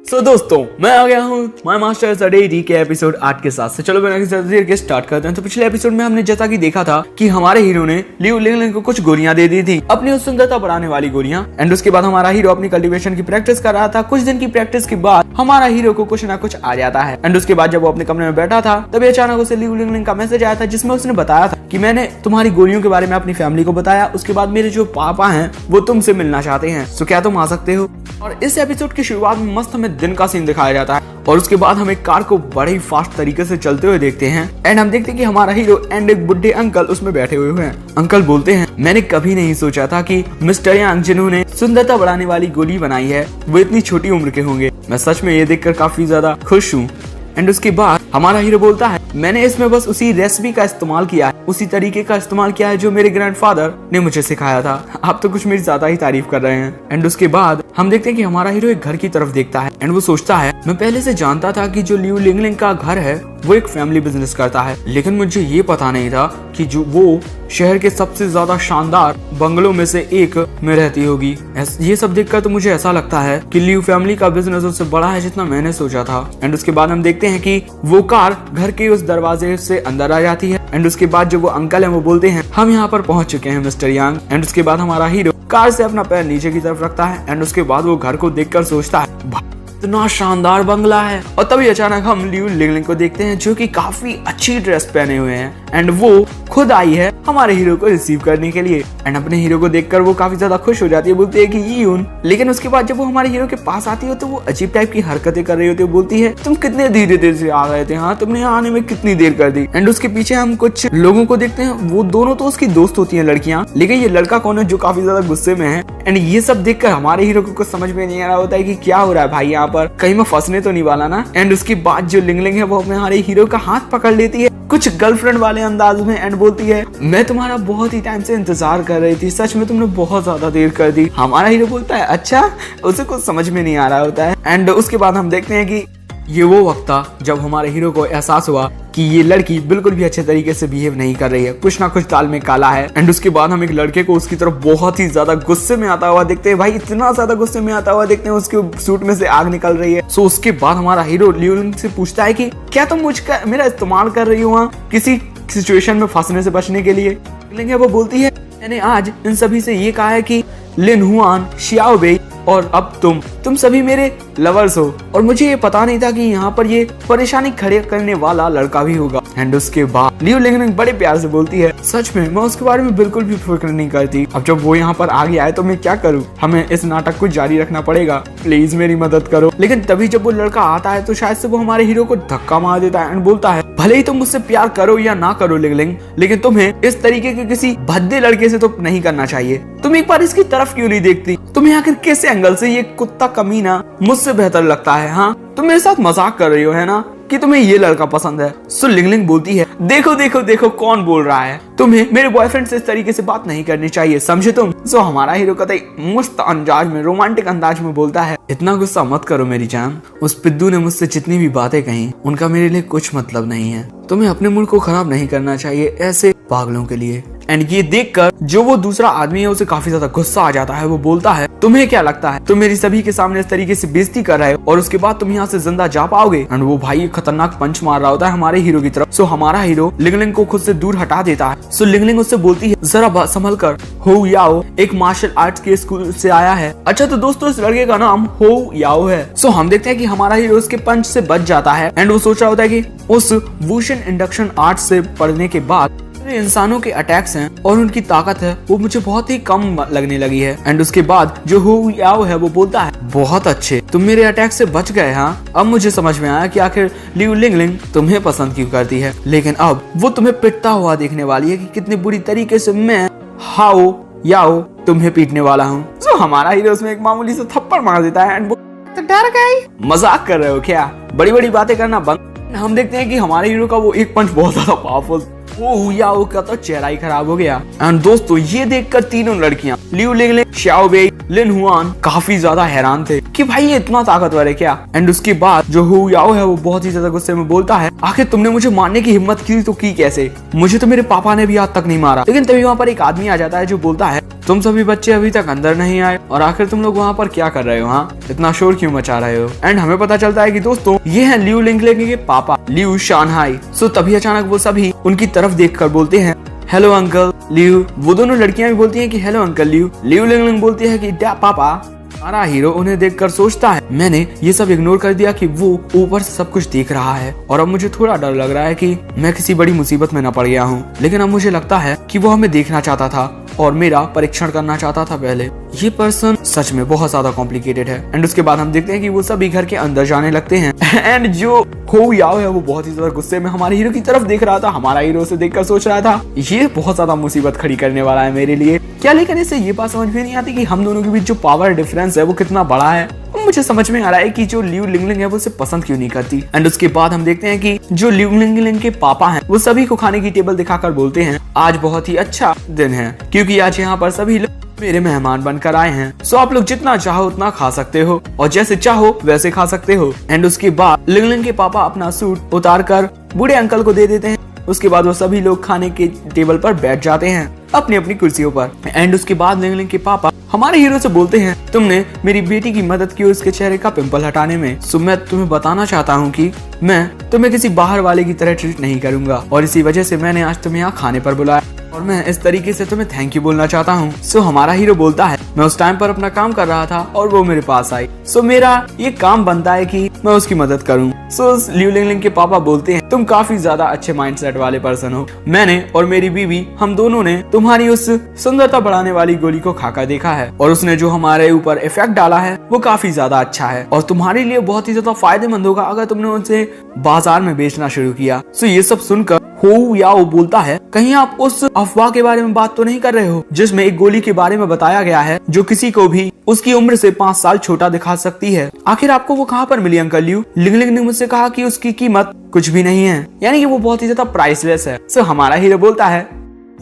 सो दोस्तों मैं आ गया हूँ माय मास्टर्स अडेरी के एपिसोड 8 के साथ। से चलो बिना किसी देर के स्टार्ट करते हैं। तो पिछले एपिसोड में हमने जैसा कि देखा था कि हमारे हीरो ने लियू लिंगलिंग को कुछ गोलियां दे दी थी, अपनी उस सुंदरता बढ़ाने वाली गोलियां। एंड उसके बाद हमारा हीरो अपनी कल्टीवेशन की प्रैक्टिस कर रहा था। कुछ दिन की प्रैक्टिस के बाद हमारा हीरो को कुछ ना कुछ आ जाता है। एंड उसके बाद जब वो अपने कमरे में बैठा था तभी अचानक उसे लियू लिंगलिंग का मैसेज आया था, जिसमें उसने बताया था कि मैंने तुम्हारी गोलियों के बारे में अपनी फैमिली को बताया, उसके बाद मेरे जो पापा हैं वो तुमसे मिलना चाहते हैं, सो क्या तुम आ सकते हो। और इस एपिसोड की शुरुआत में मस्त हमें दिन का सीन दिखाया जाता है और उसके बाद हम एक कार को बड़े ही फास्ट तरीके से चलते हुए देखते हैं। एंड हम देखते हैं कि हमारा हीरो एंड एक बुढ़े अंकल उसमें बैठे हुए हैं। अंकल बोलते हैं मैंने कभी नहीं सोचा था कि मिस्टर यांग जिन्होंने सुंदरता बढ़ाने वाली गोली बनाई है वो इतनी छोटी उम्र के होंगे। मैं सच में ये देखकर काफी ज्यादा खुश हूँ। एंड उसके बाद हमारा हीरो बोलता है मैंने इसमें बस उसी रेसिपी का इस्तेमाल किया है, उसी तरीके का इस्तेमाल किया है जो मेरे ग्रैंडफादर ने मुझे सिखाया था। आप तो कुछ मेरी ज्यादा ही तारीफ कर रहे हैं। एंड उसके बाद हम देखते हैं कि हमारा हीरो एक घर की तरफ देखता है एंड वो सोचता है मैं पहले से जानता था कि जो लियू लिंगलिंग का घर है वो एक फैमिली बिजनेस करता है, लेकिन मुझे ये पता नहीं था कि जो वो शहर के सबसे ज्यादा शानदार बंगलों में से एक में रहती होगी। ये सब देखकर तो मुझे ऐसा लगता है कि लियू फैमिली का बिजनेस उससे बड़ा है जितना मैंने सोचा था। एंड उसके बाद हम देखते हैं कि वो कार घर के उस दरवाजे से अंदर आ जाती है। एंड उसके बाद जो वो अंकल है वो बोलते हैं हम यहाँ पर पहुंच चुके हैं मिस्टर यांग। एंड उसके बाद हमारा हीरो कार से अपना पैर नीचे की तरफ रखता है। एंड उसके बाद वो घर को देखकर सोचता है इतना शानदार बंगला है। और तभी अचानक हम लियू लिंगलिंग को देखते हैं जो कि काफी अच्छी ड्रेस पहने हुए हैं। एंड वो खुद आई है हमारे हीरो को रिसीव करने के लिए। एंड अपने हीरो को देखकर वो काफी ज्यादा खुश हो जाती है, बोलती है कि यून। लेकिन उसके बाद जब वो हमारे हीरो के पास आती है तो वो अजीब टाइप की हरकतें कर रही होती है। बोलती है तुम कितने धीरे धीरे से आ गए थे, हाँ तुमने यहाँ आने में कितनी देर कर दी। एंड उसके पीछे हम कुछ लोगों को देखते हैं, वो दोनों तो उसकी दोस्त होती है लड़कियां, लेकिन ये लड़का कौन है जो काफी ज्यादा गुस्से में है। एंड ये सब देखकर हमारे हीरो को कुछ समझ में नहीं आ रहा होता है कि क्या हो रहा है भाई, यहाँ पर कहीं मैं फंसने तो नहीं वाला ना। एंड उसके बाद जो लिंगलिंग है वो हमारे हीरो का हाथ पकड़ लेती है कुछ गर्लफ्रेंड वाले अंदाज में। एंड बोलती है मैं तुम्हारा बहुत ही टाइम से इंतजार कर रही थी, सच में तुमने बहुत ज्यादा देर कर दी। हमारा हीरो बोलता है अच्छा, उसे कुछ समझ में नहीं आ रहा होता है। एंड उसके बाद हम देखते हैं कि ये वो वक्त था जब हमारे हीरो को एहसास हुआ कि ये लड़की बिल्कुल भी अच्छे तरीके से बिहेव नहीं कर रही है, कुछ ना कुछ दाल में काला है। एंड उसके बाद हम एक लड़के को उसकी तरफ बहुत ही ज्यादा गुस्से में आता हुआ देखते हैं, भाई इतना ज्यादा गुस्से में आता हुआ देखते हैं, उसके सूट में से आग निकल रही है। सो उसके बाद हमारा हीरो लिंगलिंग से पूछता है कि क्या तुम मुझका मेरा इस्तेमाल कर रही हो किसी सिचुएशन में फंसने से बचने के लिए। लिंगलिंग वो बोलती है मैंने आज इन सभी से ये कहा है कि लिन हुआन, शियाओ बेई और अब तुम सभी मेरे लवर्स हो, और मुझे ये पता नहीं था कि यहाँ पर ये परेशानी खड़े करने वाला लड़का भी होगा। एंड उसके बाद लियू लिंगलिंग बड़े प्यार से बोलती है, सच में मैं उसके बारे में बिल्कुल भी फिक्र नहीं करती। अब जब वो यहाँ पर आ गया है तो मैं क्या करूँ, हमें इस नाटक को जारी रखना पड़ेगा, प्लीज मेरी मदद करो। लेकिन तभी जब वो लड़का आता है तो शायद से वो हमारे हीरो को धक्का मार देता है एंड बोलता है, भले ही तुम मुझसे प्यार करो या ना करो लिंगलिंग, लेकिन तुम्हें इस तरीके के किसी भद्दे लड़के से तो नहीं करना चाहिए। तुम एक बार इसकी तरफ क्यों नहीं देखती? तुम्हें आखिर किस एंगल से ये कुत्ता कमीना मुझसे बेहतर लगता है? हाँ, तुम मेरे साथ मजाक कर रही हो है ना कि तुम्हें ये लड़का पसंद है। सो लिंगलिंग बोलती है, देखो देखो देखो कौन बोल रहा है, तुम्हें मेरे बॉयफ्रेंड से इस तरीके से बात नहीं करनी चाहिए, समझे तुम? सो हमारा हीरो कतई मस्त अंदाज में, रोमांटिक अंदाज में बोलता है, इतना गुस्सा मत करो मेरी जान, उस पिद्दू ने मुझसे जितनी भी बातें कही उनका मेरे लिए कुछ मतलब नहीं है, तुम्हें अपने मूड को खराब नहीं करना चाहिए ऐसे पागलों के लिए। एंड ये देखकर जो वो दूसरा आदमी है उसे काफी ज्यादा गुस्सा आ जाता है। वो बोलता है, तुम्हें क्या लगता है तुम मेरी सभी के सामने इस तरीके से बेइज्जती कर रहे हो और उसके बाद तुम यहाँ से जिंदा जा पाओगे? एंड वो भाई खतरनाक पंच मार रहा होता है हमारे हीरो की तरफ। सो हमारा हीरो लिंगलिंग को खुद से दूर हटा देता है। सो लिंगलिंग उससे बोलती है, जरा संभल कर, हो याओ एक मार्शल आर्ट्स के स्कूल से आया है। अच्छा तो दोस्तों इस लड़के का नाम हो याओ है। सो हम देखते हैं कि हमारा हीरो उसके पंच से बच जाता है एंड वो सोच रहा होता है कि उस वुशन इंडक्शन आर्ट से पढ़ने के बाद इंसानों के अटैक्स हैं और उनकी ताकत है वो मुझे बहुत ही कम लगने लगी है। एंड उसके बाद जो हो याओ है वो बोलता है, बहुत अच्छे, तुम मेरे अटैक से बच गए। हाँ, अब मुझे समझ में आया कि आखिर लियू लिंगलिंग तुम्हें पसंद क्यों करती है, लेकिन अब वो तुम्हें पिटता हुआ देखने वाली है कि कितनी बुरी तरीके से मैं हाओ याओ तुम्हें पीटने वाला हूँ। तो हमारा हीरो उसमें एक मामूली से थप्पड़ मार देता है एंड तो डर गई, मजाक कर रहे हो क्या, बड़ी बड़ी बातें करना बंद। हम देखते हैं कि हमारे हीरो का वो एक पंच बहुत ज्यादा पावरफुल, वो याओ का तो चेहरा ही खराब हो गया। एंड दोस्तों ये देखकर तीनों लड़कियां लियू लिंगलिंग, शाओ बेई, लिन हुआन काफी ज्यादा हैरान थे कि भाई ये इतना ताकतवर है क्या। एंड उसके बाद जो हो याओ है वो बहुत ही ज्यादा गुस्से में बोलता है, आखिर तुमने मुझे मारने की हिम्मत की तो की कैसे, मुझे तो मेरे पापा ने भी आज तक नहीं मारा। लेकिन तभी वहाँ पर एक आदमी आ जाता है जो बोलता है, तुम सभी बच्चे अभी तक अंदर नहीं आए और आखिर तुम लोग वहाँ पर क्या कर रहे हो, हाँ इतना शोर क्यों मचा रहे हो। एंड हमें पता चलता है कि दोस्तों ये है लियू लिंगलिंग के पापा लियू शानहाई। सो तभी अचानक वो सभी उनकी तरफ देखकर बोलते हैं, हेलो अंकल लियू। वो दोनों लड़कियां भी बोलती हैं कि हेलो अंकल लियू। लियू लिंगलिंग बोलती है कि डा पापा। हमारा हीरो उन्हें देखकर सोचता है, मैंने ये सब इग्नोर कर दिया कि वो ऊपर से सब कुछ देख रहा है और अब मुझे थोड़ा डर लग रहा है कि मैं किसी बड़ी मुसीबत में न पड़ गया हूँ। लेकिन अब मुझे लगता है कि वो हमें देखना चाहता था और मेरा परीक्षण करना चाहता था पहले। ये पर्सन सच में बहुत ज्यादा कॉम्प्लिकेटेड है। एंड उसके बाद हम देखते हैं कि वो सभी घर के अंदर जाने लगते हैं। एंड जो हो याओ है वो बहुत ही ज्यादा गुस्से में हमारे हीरो की तरफ देख रहा था। हमारा हीरो उसे देखकर सोच रहा था, ये बहुत ज्यादा मुसीबत खड़ी करने वाला है मेरे लिए क्या। लेकिन इसे ये बात समझ में नहीं आती कि हम दोनों के बीच जो पावर डिफरेंस है वो कितना बड़ा है। मुझे समझ में आ रहा है कि जो लियू लिंगलिंग है वो उसे पसंद क्यों नहीं करती। एंड उसके बाद हम देखते हैं कि जो लियू लिंगलिंग के पापा हैं वो सभी को खाने की टेबल दिखाकर बोलते हैं, आज बहुत ही अच्छा दिन है क्योंकि आज यहाँ पर सभी लोग मेरे मेहमान बनकर आए हैं। सो आप लोग जितना चाहो उतना खा सकते हो और जैसे चाहो वैसे खा सकते हो। एंड उसके बाद लिंगलिंग के पापा अपना सूट उतार कर बूढ़े अंकल को दे देते हैं। उसके बाद वो सभी लोग खाने के टेबल पर बैठ जाते हैं अपनी अपनी कुर्सियों पर। एंड उसके बाद लिंगलिंग के पापा हमारे हीरो से बोलते हैं, तुमने मेरी बेटी की मदद की उसके चेहरे का पिंपल हटाने में। सो मैं तुम्हें बताना चाहता हूँ कि मैं तुम्हें किसी बाहर वाले की तरह ट्रीट नहीं करूंगा और इसी वजह से मैंने आज तुम्हें यहाँ खाने पर बुलाया और मैं इस तरीके से तुम्हें थैंक यू बोलना चाहता हूँ। सो हमारा हीरो बोलता है, मैं उस टाइम पर अपना काम कर रहा था और वो मेरे पास आई। सो मेरा ये काम बनता है कि मैं उसकी मदद करूँ। सो लियू लिंगलिंग के पापा बोलते हैं, तुम काफी ज्यादा अच्छे माइंडसेट वाले पर्सन हो। मैंने और मेरी बीवी हम दोनों ने तुम्हारी उस सुंदरता बढ़ाने वाली गोली को खाकर देखा है और उसने जो हमारे ऊपर इफेक्ट डाला है वो काफी ज्यादा अच्छा है और तुम्हारे लिए बहुत ही ज्यादा फायदेमंद होगा अगर तुमने उसे बाजार में बेचना शुरू किया। सो ये सब सुनकर हो याओ बोलता है, कहीं आप उस अफवाह के बारे में बात तो नहीं कर रहे हो जिसमें एक गोली के बारे में बताया गया है जो किसी को भी उसकी उम्र से 5 साल छोटा दिखा सकती है। आखिर आपको वो कहाँ पर मिली अंकल लियू? लिंगलिंग ने मुझसे कहा कि उसकी कीमत कुछ भी नहीं है, यानी कि वो बहुत ही ज्यादा प्राइसलेस है। सो हमारा हीरो बोलता है,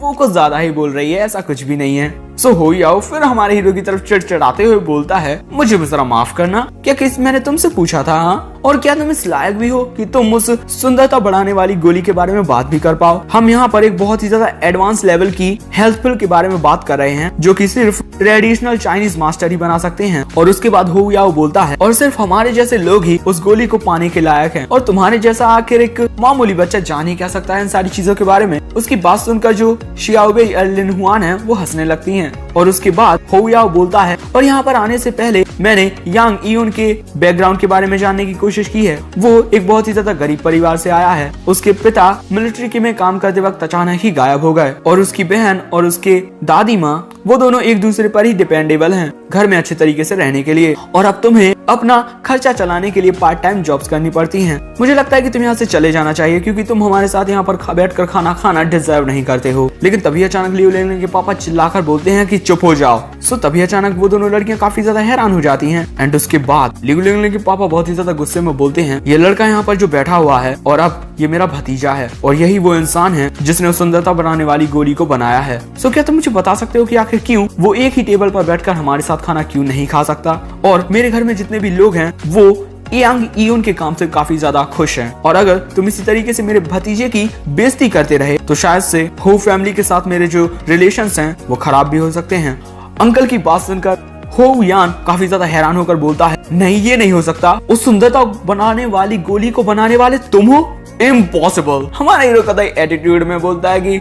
वो कुछ ज्यादा ही बोल रही है, ऐसा कुछ भी नहीं है। सो हो याओ फिर हमारे हीरो की तरफ चिड़चिड़ाते हुए बोलता है, मुझे भी जरा माफ करना, क्या किस मैंने तुमसे पूछा था हाँ? और क्या तुम इस लायक भी हो कि तुम उस सुंदरता बढ़ाने वाली गोली के बारे में बात भी कर पाओ? हम यहाँ पर एक बहुत ही ज्यादा एडवांस लेवल की हेल्थ पिल के बारे में बात कर रहे हैं जो कि सिर्फ ट्रेडिशनल चाइनीज मास्टर ही बना सकते हैं। और उसके बाद हो याओ बोलता है, और सिर्फ हमारे जैसे लोग ही उस गोली को पाने के लायक हैं और तुम्हारे जैसा आखिर एक मामूली बच्चा जान ही क्या सकता है इन सारी चीजों के बारे में। उसकी बात सुनकर जो शियाओबे और लिन हुआन है वो हंसने लगती है हैं। और उसके बाद हो याओ बोलता है, और यहाँ पर आने से पहले मैंने यांग इयोन के बैकग्राउंड के बारे में जानने की कोशिश की है। वो एक बहुत ही ज्यादा गरीब परिवार से आया है। उसके पिता मिलिट्री के में काम करते वक्त अचानक ही गायब हो गए और उसकी बहन और उसके दादी माँ वो दोनों एक दूसरे पर ही डिपेंडेबल हैं घर में अच्छे तरीके से रहने के लिए। और अब तुम्हें अपना खर्चा चलाने के लिए पार्ट टाइम जॉब्स करनी पड़ती हैं। मुझे लगता है कि तुम्हें यहाँ से चले जाना चाहिए क्योंकि तुम हमारे साथ यहाँ पर बैठकर खाना खाना डिजर्व नहीं करते हो। लेकिन तभी अचानक लियो लिंगलिंग के पापा चिल्लाकर बोलते हैं कि चुप हो जाओ। सो तभी अचानक वो दोनों लड़कियां काफी ज्यादा हैरान हो जाती हैं। एंड उसके बाद लियो लिंगलिंग के पापा बहुत ही ज्यादा गुस्से में बोलते हैं, ये लड़का यहाँ पर जो बैठा हुआ है और अब ये मेरा भतीजा है और यही वो इंसान है जिसने उस सुंदरता बनाने वाली गोली को बनाया है। सो क्या तुम मुझे बता सकते हो कि आखिर क्यों वो एक ही टेबल पर बैठकर हमारे साथ खाना क्यों नहीं खा सकता? और मेरे घर में जितने भी लोग हैं वो यांग इयोन के काम से काफी ज्यादा खुश हैं। और अगर तुम इसी तरीके से मेरे भतीजे की बेइज्जती करते रहे तो शायद से हो फैमिली के साथ मेरे जो रिलेशंस हैं वो खराब भी हो सकते हैं। अंकल की बात सुनकर हो यान काफी ज्यादा हैरान होकर बोलता है, नहीं ये नहीं हो सकता, उस सुंदरता बनाने वाली गोली को बनाने वाले तुम हो? इम्पॉसिबल। हमारा हीरो कतई एटीट्यूड में बोलता है कि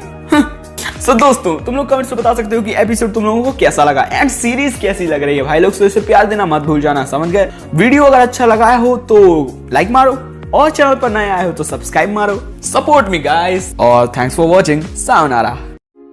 सो दोस्तों तुम लोग कमेंट्स में बता सकते हो कि एपिसोड तुम लोगों को कैसा लगा एंड सीरीज कैसी लग रही है। भाई लोग इसे प्यार देना मत भूल जाना, समझ गए? वीडियो अगर अच्छा लगा हो तो लाइक मारो और चैनल पर नए आए हो तो सब्सक्राइब मारो। सपोर्ट मी गाइस और थैंक्स फॉर वॉचिंग। सायोनारा।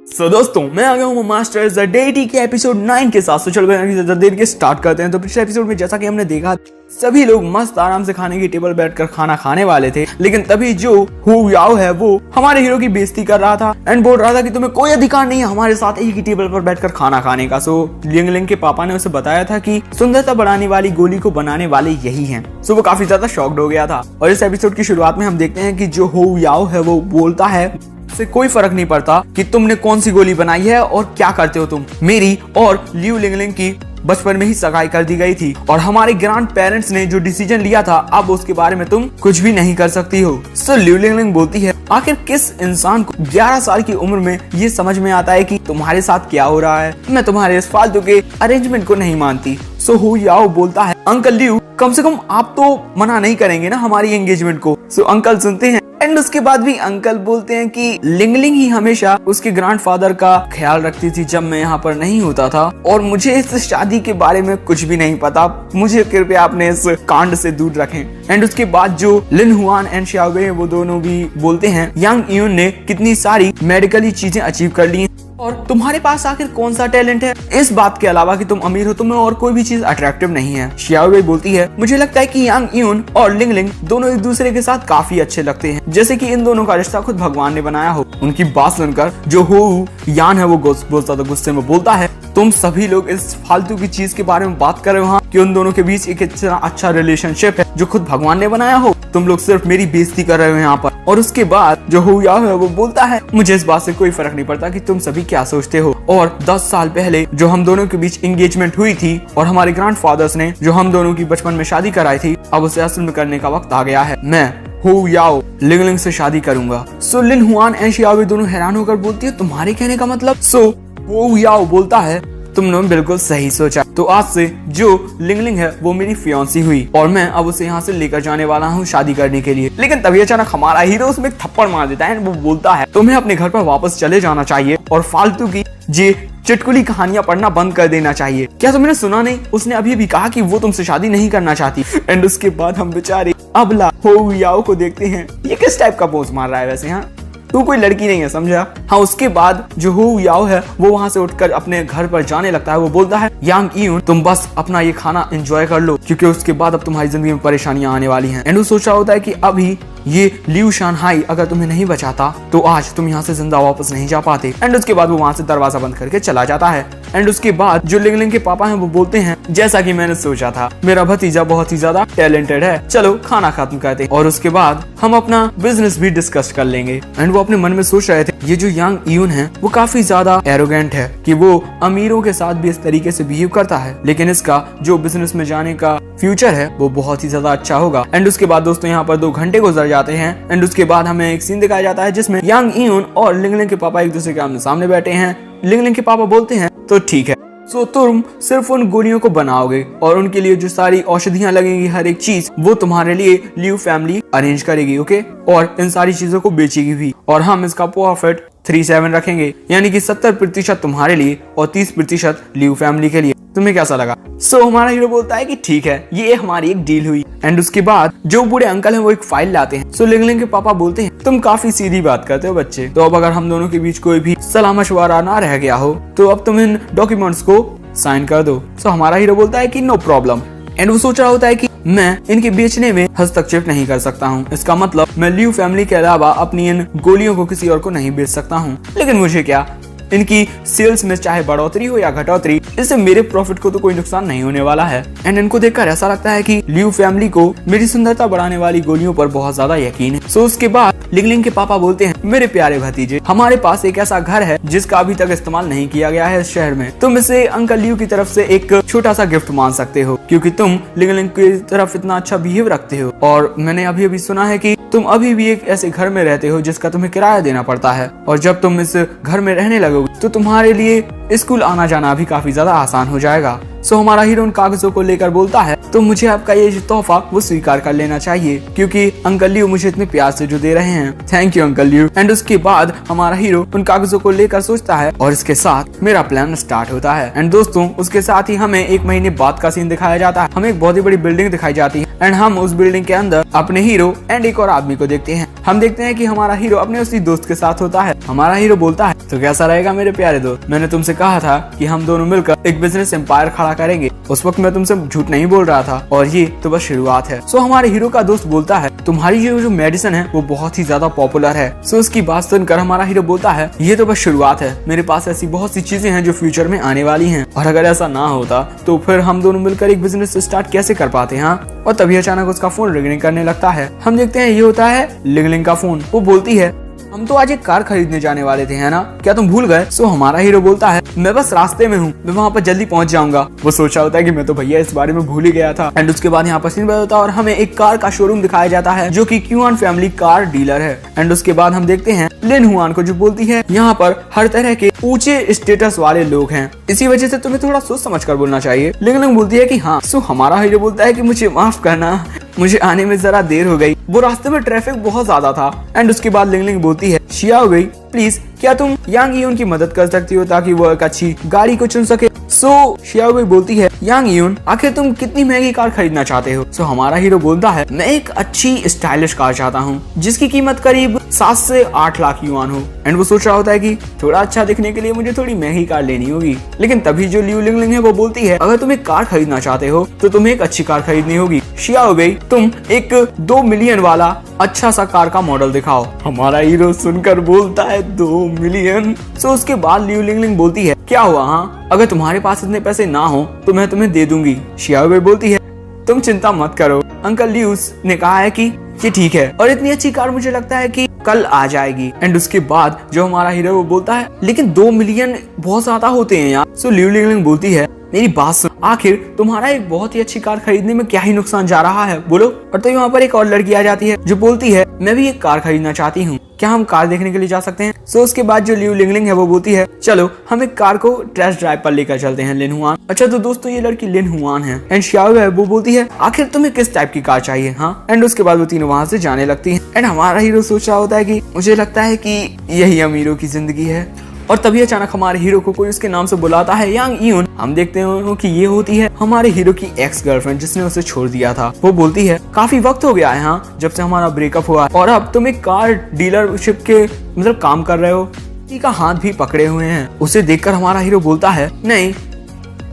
सो दोस्तों मैं आ गया हूँ मास्टर्स द डेटी के एपिसोड 9 के साथ। तो चलो ज्यादा देर के स्टार्ट करते हैं। तो पिछले एपिसोड में जैसा कि हमने देखा सभी लोग मस्त आराम से खाने की टेबल बैठकर खाना खाने वाले थे, लेकिन तभी जो हो याओ है वो हमारे हीरो की बेइज्जती कर रहा था एंड बोल रहा था कि तुम्हें कोई अधिकार नहीं है हमारे साथ एक ही टेबल पर बैठकर खाना खाने का। सो लिंगलिंग के पापा ने उसे बताया था कि सुंदरता बढ़ाने वाली गोली को बनाने वाले यही हैं। सो वो काफी ज्यादा शॉक्ड हो गया था। और इस एपिसोड की शुरुआत में हम देखते हैं कि जो हो याओ है वो बोलता है, से कोई फर्क नहीं पड़ता कि तुमने कौन सी गोली बनाई है और क्या करते हो तुम। मेरी और लियो लिंगलिंग की बचपन में ही सगाई कर दी गई थी और हमारे ग्रैंड पेरेंट्स ने जो डिसीजन लिया था अब उसके बारे में तुम कुछ भी नहीं कर सकती हो। सो लियो लिंगलिंग बोलती है, आखिर किस इंसान को 11 साल की उम्र में ये समझ में आता है कि तुम्हारे साथ क्या हो रहा है? मैं तुम्हारे इस फालतू के अरेंजमेंट को नहीं मानती। सो हो याओ बोलता है, अंकल लियो कम से कम आप तो मना नहीं करेंगे ना हमारी एंगेजमेंट को? सो अंकल सुनते हैं एंड उसके बाद भी अंकल बोलते हैं कि लिंगलिंग ही हमेशा उसके ग्रैंडफादर का ख्याल रखती थी जब मैं यहाँ पर नहीं होता था और मुझे इस शादी के बारे में कुछ भी नहीं पता, मुझे कृपया अपने इस कांड से दूर रखें। एंड उसके बाद जो लिन हुआन एंड शाओबे वो दोनों भी बोलते हैं, यांग इयोन ने कितनी सारी मेडिकली चीजें अचीव कर ली और तुम्हारे पास आखिर कौन सा टैलेंट है इस बात के अलावा कि तुम अमीर हो, तुम्हें और कोई भी चीज अट्रैक्टिव नहीं है। शाओबे बोलती है, मुझे लगता है कि यांग इयोन और लिंगलिंग दोनों एक दूसरे के साथ काफी अच्छे लगते हैं, जैसे कि इन दोनों का रिश्ता खुद भगवान ने बनाया हो। उनकी बात सुनकर जो हो यान है वो गुस्से में बोलता है, तुम सभी लोग इस फालतू की चीज के बारे में बात कर रहे हो कि उन दोनों के बीच एक इतना अच्छा रिलेशनशिप है जो खुद भगवान ने बनाया हो। तुम लोग सिर्फ मेरी बेइज्जती कर रहे हो यहाँ पर। और उसके बाद जो हो याओ है वो बोलता है, मुझे इस बात से कोई फर्क नहीं पड़ता कि तुम सभी क्या सोचते हो। और 10 साल पहले जो हम दोनों के बीच एंगेजमेंट हुई थी और हमारे ग्रैंडफादर्स ने जो हम दोनों की बचपन में शादी कराई थी, अब उसे असल में करने का वक्त आ गया है। मैं हो याओ लिंगलिंग से शादी करूंगा। सो लिन हुआन एंड शाओबे दोनों हैरान होकर बोलती है, तुम्हारे कहने का मतलब? सो हो याओ बोलता है, तुमने बिल्कुल सही सोचा। तो आज से जो लिंगलिंग है वो मेरी फियांसी हुई और मैं अब उसे यहाँ से लेकर जाने वाला हूँ शादी करने के लिए। लेकिन तभी अचानक हमारा हीरो उसमें एक थप्पड़ मार देता है। वो बोलता है, तुम्हें अपने घर पर वापस चले जाना चाहिए और फालतू की ये चुटकुली कहानियां पढ़ना बंद कर देना चाहिए। क्या तुमने सुना नहीं? उसने अभी भी कहा कि वो तुमसे शादी नहीं करना चाहती। एंड उसके बाद हम बेचारे अबला हो याओ को देखते हैं, ये किस टाइप का पोज मार रहा है वैसे? हाँ तू कोई लड़की नहीं है, समझा? हाँ उसके बाद जो हो याओ है वो वहाँ से उठकर अपने घर पर जाने लगता है। वो बोलता है, यांग इयोन तुम बस अपना ये खाना एंजॉय कर लो क्योंकि उसके बाद अब तुम्हारी जिंदगी में परेशानियां आने वाली हैं। एंड वो सोच रहा होता है कि अभी ये लियू शानहाई अगर तुम्हें नहीं बचाता तो आज तुम यहाँ से जिंदा वापस नहीं जा पाते। एंड उसके बाद वो वहाँ से दरवाजा बंद करके चला जाता है। एंड उसके बाद जो लिंगलिंग के पापा हैं वो बोलते हैं, जैसा कि मैंने सोचा था, मेरा भतीजा बहुत ही ज्यादा टैलेंटेड है, चलो खाना खत्म करते हैं और उसके बाद हम अपना बिजनेस भी डिस्कस कर लेंगे। एंड वो अपने मन में सोच रहे थे, ये जो यांग इयोन है वो काफी ज्यादा एरोगेंट है कि वो अमीरों के साथ भी इस तरीके से बिहेव करता है, लेकिन इसका जो बिजनेस में जाने का फ्यूचर है वो बहुत ही ज्यादा अच्छा होगा। एंड उसके बाद दोस्तों यहाँ पर 2 घंटे गुजर जाते हैं। एंड उसके बाद हमें एक सीन दिखाया जाता है जिसमें यांग इयोन और लिंगलिंग के पापा एक दूसरे के आमने सामने बैठे हैं। लिंगलिंग के पापा बोलते हैं, तो ठीक है, सो तुम सिर्फ उन गोलियों को बनाओगे और उनके लिए जो सारी औषधियां लगेंगी, हर एक चीज वो तुम्हारे लिए लियू फैमिली अरेंज करेगी, ओके? और इन सारी चीजों को बेचेगी भी और हम इसका प्रॉफिट 37 रखेंगे, यानी कि 70% तुम्हारे लिए और 30% लियू फैमिली के लिए। तुम्हें कैसा लगा? हमारा हीरो बोलता है कि ठीक है, ये हमारी एक डील हुई। एंड उसके बाद जो बूढ़े अंकल हैं वो एक फाइल लाते हैं। लिंग लिंग के पापा बोलते हैं तुम काफी सीधी बात करते हो बच्चे, तो अब अगर हम दोनों के बीच कोई भी सलाह मशवरा ना रह गया हो तो अब तुम इन डॉक्यूमेंट्स को साइन कर दो। हमारा हीरो बोलता है कि नो प्रॉब्लम। एंड वो सोच रहा होता है कि मैं इनके बेचने में हस्तक्षेप नहीं कर सकता हूँ, इसका मतलब मैं लियू फैमिली के अलावा अपनी इन गोलियों को किसी और को नहीं बेच सकता हूँ। लेकिन मुझे क्या, इनकी सेल्स में चाहे बढ़ोतरी हो या घटोतरी, इससे मेरे प्रॉफिट को तो कोई नुकसान नहीं होने वाला है। एंड इनको देखकर ऐसा लगता है कि लियू फैमिली को मेरी सुंदरता बढ़ाने वाली गोलियों पर बहुत ज्यादा यकीन है। उसके बाद लिंग लिंग के पापा बोलते हैं मेरे प्यारे भतीजे, हमारे पास एक ऐसा घर है जिसका अभी तक इस्तेमाल नहीं किया गया है इस शहर में। तुम इसे अंकल लियू की तरफ से एक छोटा सा गिफ्ट मान सकते हो, क्योंकि तुम लिंग लिंग की तरफ इतना अच्छा बिहेव रखते हो। और मैंने अभी अभी सुना है कि तुम अभी भी एक ऐसे घर में रहते हो जिसका तुम्हें किराया देना पड़ता है, और जब तुम इस घर में रहने लगोगे तो तुम्हारे लिए स्कूल आना जाना भी काफी ज्यादा आसान हो जाएगा। हमारा हीरो उन कागजों को लेकर बोलता है तो मुझे आपका ये जो तोहफा वो स्वीकार कर लेना चाहिए, क्योंकि अंकल लियू मुझे इतने प्यार से जो दे रहे हैं। Thank you uncle Liu. And उसके बाद हमारा हीरो उन कागजों को लेकर सोचता है और इसके साथ मेरा प्लान स्टार्ट होता है। एंड दोस्तों, उसके साथ ही हमें 1 महीने बाद का सीन दिखाया जाता है। हमें एक बहुत ही बड़ी बिल्डिंग दिखाई जाती है एंड हम उस बिल्डिंग के अंदर अपने हीरो एंड एक और आदमी को देखते हैं। हम देखते हैं कि हमारा हीरो अपने उसी दोस्त के साथ होता है। हमारा हीरो बोलता है तो कैसा रहेगा मेरे प्यारे दोस्त, मैंने तुमसे कहा था कि हम दोनों मिलकर एक बिजनेस एम्पायर खड़ा करेंगे। उस वक्त मैं तुमसे झूठ नहीं बोल रहा था और ये तो बस शुरुआत है। हमारे हीरो का दोस्त बोलता है तुम्हारी जो मेडिसिन है वो बहुत ही ज्यादा पॉपुलर है। उसकी बात सुनकर हमारा हीरो बोलता है ये तो बस शुरुआत है, मेरे पास ऐसी बहुत सी चीजें हैं जो फ्यूचर में आने वाली हैं, और अगर ऐसा ना होता तो फिर हम दोनों मिलकर एक बिजनेस स्टार्ट कैसे कर पाते हैं। और तभी अचानक उसका फोन रिंग करने लगता है। हम देखते हैं ये होता है लिंग लिंग का फोन। वो बोलती है हम तो आज एक कार खरीदने जाने वाले थे, है ना, क्या तुम भूल गए? हमारा हीरो बोलता है मैं बस रास्ते में हूँ, मैं वहाँ पर जल्दी पहुँच जाऊंगा। वो सोचा होता है कि मैं तो भैया इस बारे में भूल ही गया था। एंड उसके बाद यहाँ पर सीन बदलता है और हमें एक कार का शोरूम दिखाया जाता है जो कि क्यूआन फैमिली कार डीलर है। एंड उसके बाद हम देखते हैं लिन हुआन को, जो बोलती है यहाँ पर हर तरह के ऊंचे स्टेटस वाले लोग हैं, इसी वजह से तुम्हें थोड़ा सोच समझ कर बोलना चाहिए। लिंग लिंग बोलती है कि हाँ। हमारा हीरो बोलता है कि मुझे माफ करना, मुझे आने में जरा देर हो गई, वो रास्ते में ट्रैफिक बहुत ज्यादा था। एंड उसके बाद लिंग लिंग बोलती है शिया हो गई, प्लीज क्या तुम यांग यून की मदद कर सकती हो ताकि वो एक अच्छी गाड़ी को चुन सके। शिया बोलती है यांग यून आखिर तुम कितनी महंगी कार खरीदना चाहते हो? हमारा हीरो बोलता है मैं एक अच्छी स्टाइलिश कार चाहता हूँ जिसकी कीमत करीब 7 से 8 लाख युआन हो। एंड वो सोच रहा होता है कि थोड़ा अच्छा दिखने के लिए मुझे थोड़ी महंगी कार लेनी होगी। लेकिन तभी जो लियू लिंग लिंग है वो बोलती है अगर तुम एक कार खरीदना चाहते हो तो तुम्हें एक अच्छी कार खरीदनी होगी। शिया हो गई, तुम एक 2 मिलियन वाला अच्छा सा कार का मॉडल दिखाओ। हमारा हीरो सुनकर बोलता है 2 मिलियन। उसके बाद लियू लिंग लिंग बोलती है क्या हुआ, हाँ अगर तुम्हारे पास इतने पैसे ना हो तो मैं तुम्हें दे दूंगी। शिया हो गई बोलती है तुम चिंता मत करो, अंकल लियूस ने कहा है कि ये ठीक है और इतनी अच्छी कार मुझे लगता है कि कल आ जाएगी। एंड उसके बाद जो हमारा हीरो वो बोलता है लेकिन 2 मिलियन बहुत ज्यादा होते हैं यार। लियू लिंग लिंग बोलती है मेरी बात सुन, आखिर तुम्हारा एक बहुत ही अच्छी कार खरीदने में क्या ही नुकसान जा रहा है बोलो। और तो यहाँ पर एक और लड़की आ जाती है जो बोलती है मैं भी एक कार खरीदना चाहती हूँ, क्या हम कार देखने के लिए जा सकते हैं? उसके बाद जो लियू लिंग लिंग है वो बोलती है चलो हम एक कार को टेस्ट ड्राइव पर लेकर चलते हैं लिन हुआन। अच्छा तो दोस्तों ये लड़की लिन हुआन है। एंड शियाओ है वो बोलती है आखिर तुम्हें किस टाइप की कार चाहिए, हाँ। एंड उसके बाद वो तीनों वहाँ से जाने लगती हैं। एंड हमारा हीरो सोच रहा होता है कि मुझे लगता है कि यही अमीरों की जिंदगी है। और तभी अचानक हमारे हीरो को कोई उसके नाम से बुलाता है यांग यून। हम देखते हैं कि ये होती है हमारे हीरो की एक्स गर्लफ्रेंड जिसने उसे छोड़ दिया था। वो बोलती है काफी वक्त हो गया है हाँ जब से हमारा ब्रेकअप हुआ और अब तुम एक कार डीलरशिप के मतलब काम कर रहे हो, किसी का हाथ भी पकड़े हुए हैं। उसे देखकर हमारा हीरो बोलता है नहीं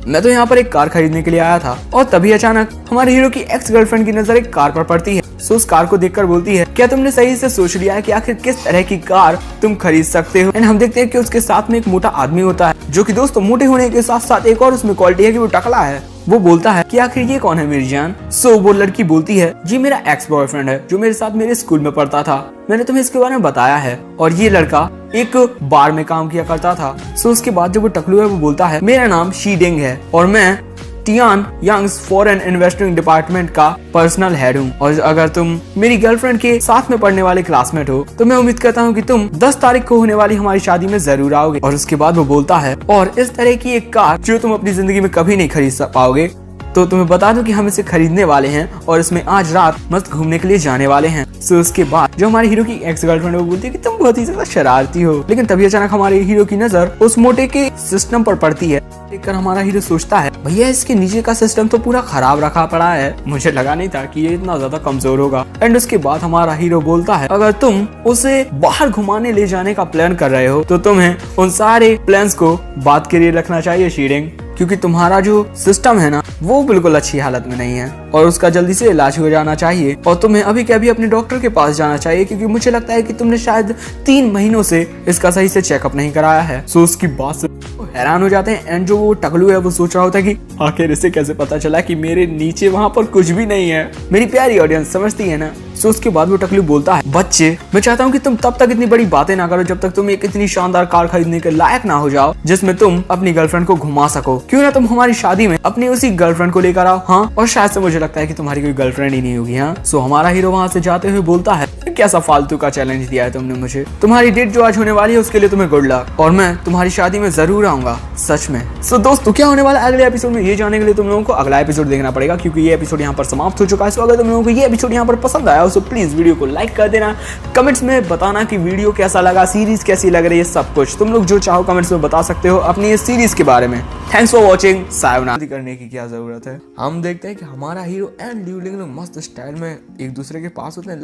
मैं तो यहाँ पर एक कार खरीदने के लिए आया था। और तभी अचानक हमारे हीरो की एक्स गर्लफ्रेंड की नजर एक कार पर पड़ती है। उस कार को देखकर बोलती है क्या तुमने सही से सोच लिया है कि आखिर किस तरह की कार तुम खरीद सकते हो? एंड हम देखते हैं कि उसके साथ में एक मोटा आदमी होता है जो कि दोस्तों मोटे होने के साथ साथ एक और उसमें क्वालिटी है कि वो टकला है। वो बोलता है कि आखिर ये कौन है मेरी जान? वो लड़की बोलती है जी मेरा एक्स बॉयफ्रेंड है जो मेरे साथ मेरे स्कूल में पढ़ता था, मैंने तुम्हें इसके बारे में बताया है। और ये लड़का एक बार में काम किया करता था। उसके बाद जब वो टकलू है वो बोलता है मेरा नाम शीडिंग है और मैं Tian Yang's foreign investing department का पर्सनल हेड हूँ। और अगर तुम मेरी गर्लफ्रेंड के साथ में पढ़ने वाले क्लासमेट हो तो मैं उम्मीद करता हूँ कि तुम 10 तारीख को होने वाली हमारी शादी में जरूर आओगे। और उसके बाद वो बोलता है और इस तरह की एक कार जो तुम अपनी जिंदगी में कभी नहीं खरीद पाओगे तो तुम्हें बता दूं कि हम इसे खरीदने वाले हैं और इसमें आज रात मस्त घूमने के लिए जाने वाले हैं। सो उसके बाद जो हमारे हीरो की एक्स गर्लफ्रेंड है वो बोलती है कि तुम बहुत ही ज्यादा शरारती हो, लेकिन तभी अचानक हमारे हीरो की नजर उस मोटे के सिस्टम पर पड़ती है। देखकर हमारा हीरो सोचता है भैया इसके नीचे का सिस्टम तो पूरा खराब रखा पड़ा है, मुझे लगा नहीं था कि ये इतना ज्यादा कमजोर होगा। एंड उसके बाद हमारा हीरो बोलता है अगर तुम उसे बाहर घुमाने ले जाने का प्लान कर रहे हो तो तुम्हें उन सारे प्लान्स को बात के लिए रखना चाहिए शीरिंग, क्योंकि तुम्हारा जो सिस्टम है ना वो बिल्कुल अच्छी हालत में नहीं है और उसका जल्दी से इलाज हो जाना चाहिए और तुम्हें अभी के अभी अपने डॉक्टर के पास जाना चाहिए, क्योंकि मुझे लगता है कि तुमने शायद 3 महीनों से इसका सही से चेकअप नहीं कराया है। सो उसकी बात से हैरान हो जाते हैं। एंड जो वो टकलू है वो सोच रहा होता है कि आखिर इसे कैसे पता चला कि मेरे नीचे वहां पर कुछ भी नहीं है। मेरी प्यारी ऑडियंस समझती है ना। सो उसके बाद वो टकलू बोलता है बच्चे मैं चाहता हूँ कि तुम तब तक इतनी बड़ी बातें ना करो जब तक तुम एक इतनी शानदार कार खरीदने के लायक ना हो जाओ जिसमें तुम अपनी गर्लफ्रेंड को घुमा सको। क्यों ना तुम हमारी शादी में अपनी उसी गर्लफ्रेंड को लेकर आओ। हाँ, और शायद से मुझे लगता है कि तुम्हारी कोई गर्लफ्रेंड ही नहीं होगी। हाँ, सो हमारा हीरो वहां से जाते हुए बोलता है कैसा फालतू का चैलेंज दिया है तुमने मुझे, तुम्हारी डेट जो आज होने वाली है उसके लिए तुम्हें गुड लक और मैं तुम्हारी शादी में जरूर आऊंगा सच में। सो दोस्तों क्या होने वाला है अगले एपिसोड में ये जानने के लिए तुम लोगों को अगला एपिसोड देखना पड़ेगा, क्योंकि ये एपिसोड यहाँ पर समाप्त हो चुका है। सो अगर तुम लोगों को ये एपिसोड यहाँ पर पसंद आया तो प्लीज वीडियो को लाइक कर देना, कमेंट्स में बताना कि वीडियो कैसा लगा, सीरीज कैसी लग रही है, सब कुछ तुम लोग जो चाहो कमेंट्स में बता सकते हो अपनी इस सीरीज के बारे में। Thanks for watching. सायोनारा करने की क्या जरूरत है, हम देखते हैं कि हमारा हीरो एंड ल्यू लिंग मस्त स्टाइल में एक दूसरे के पास होते हैं।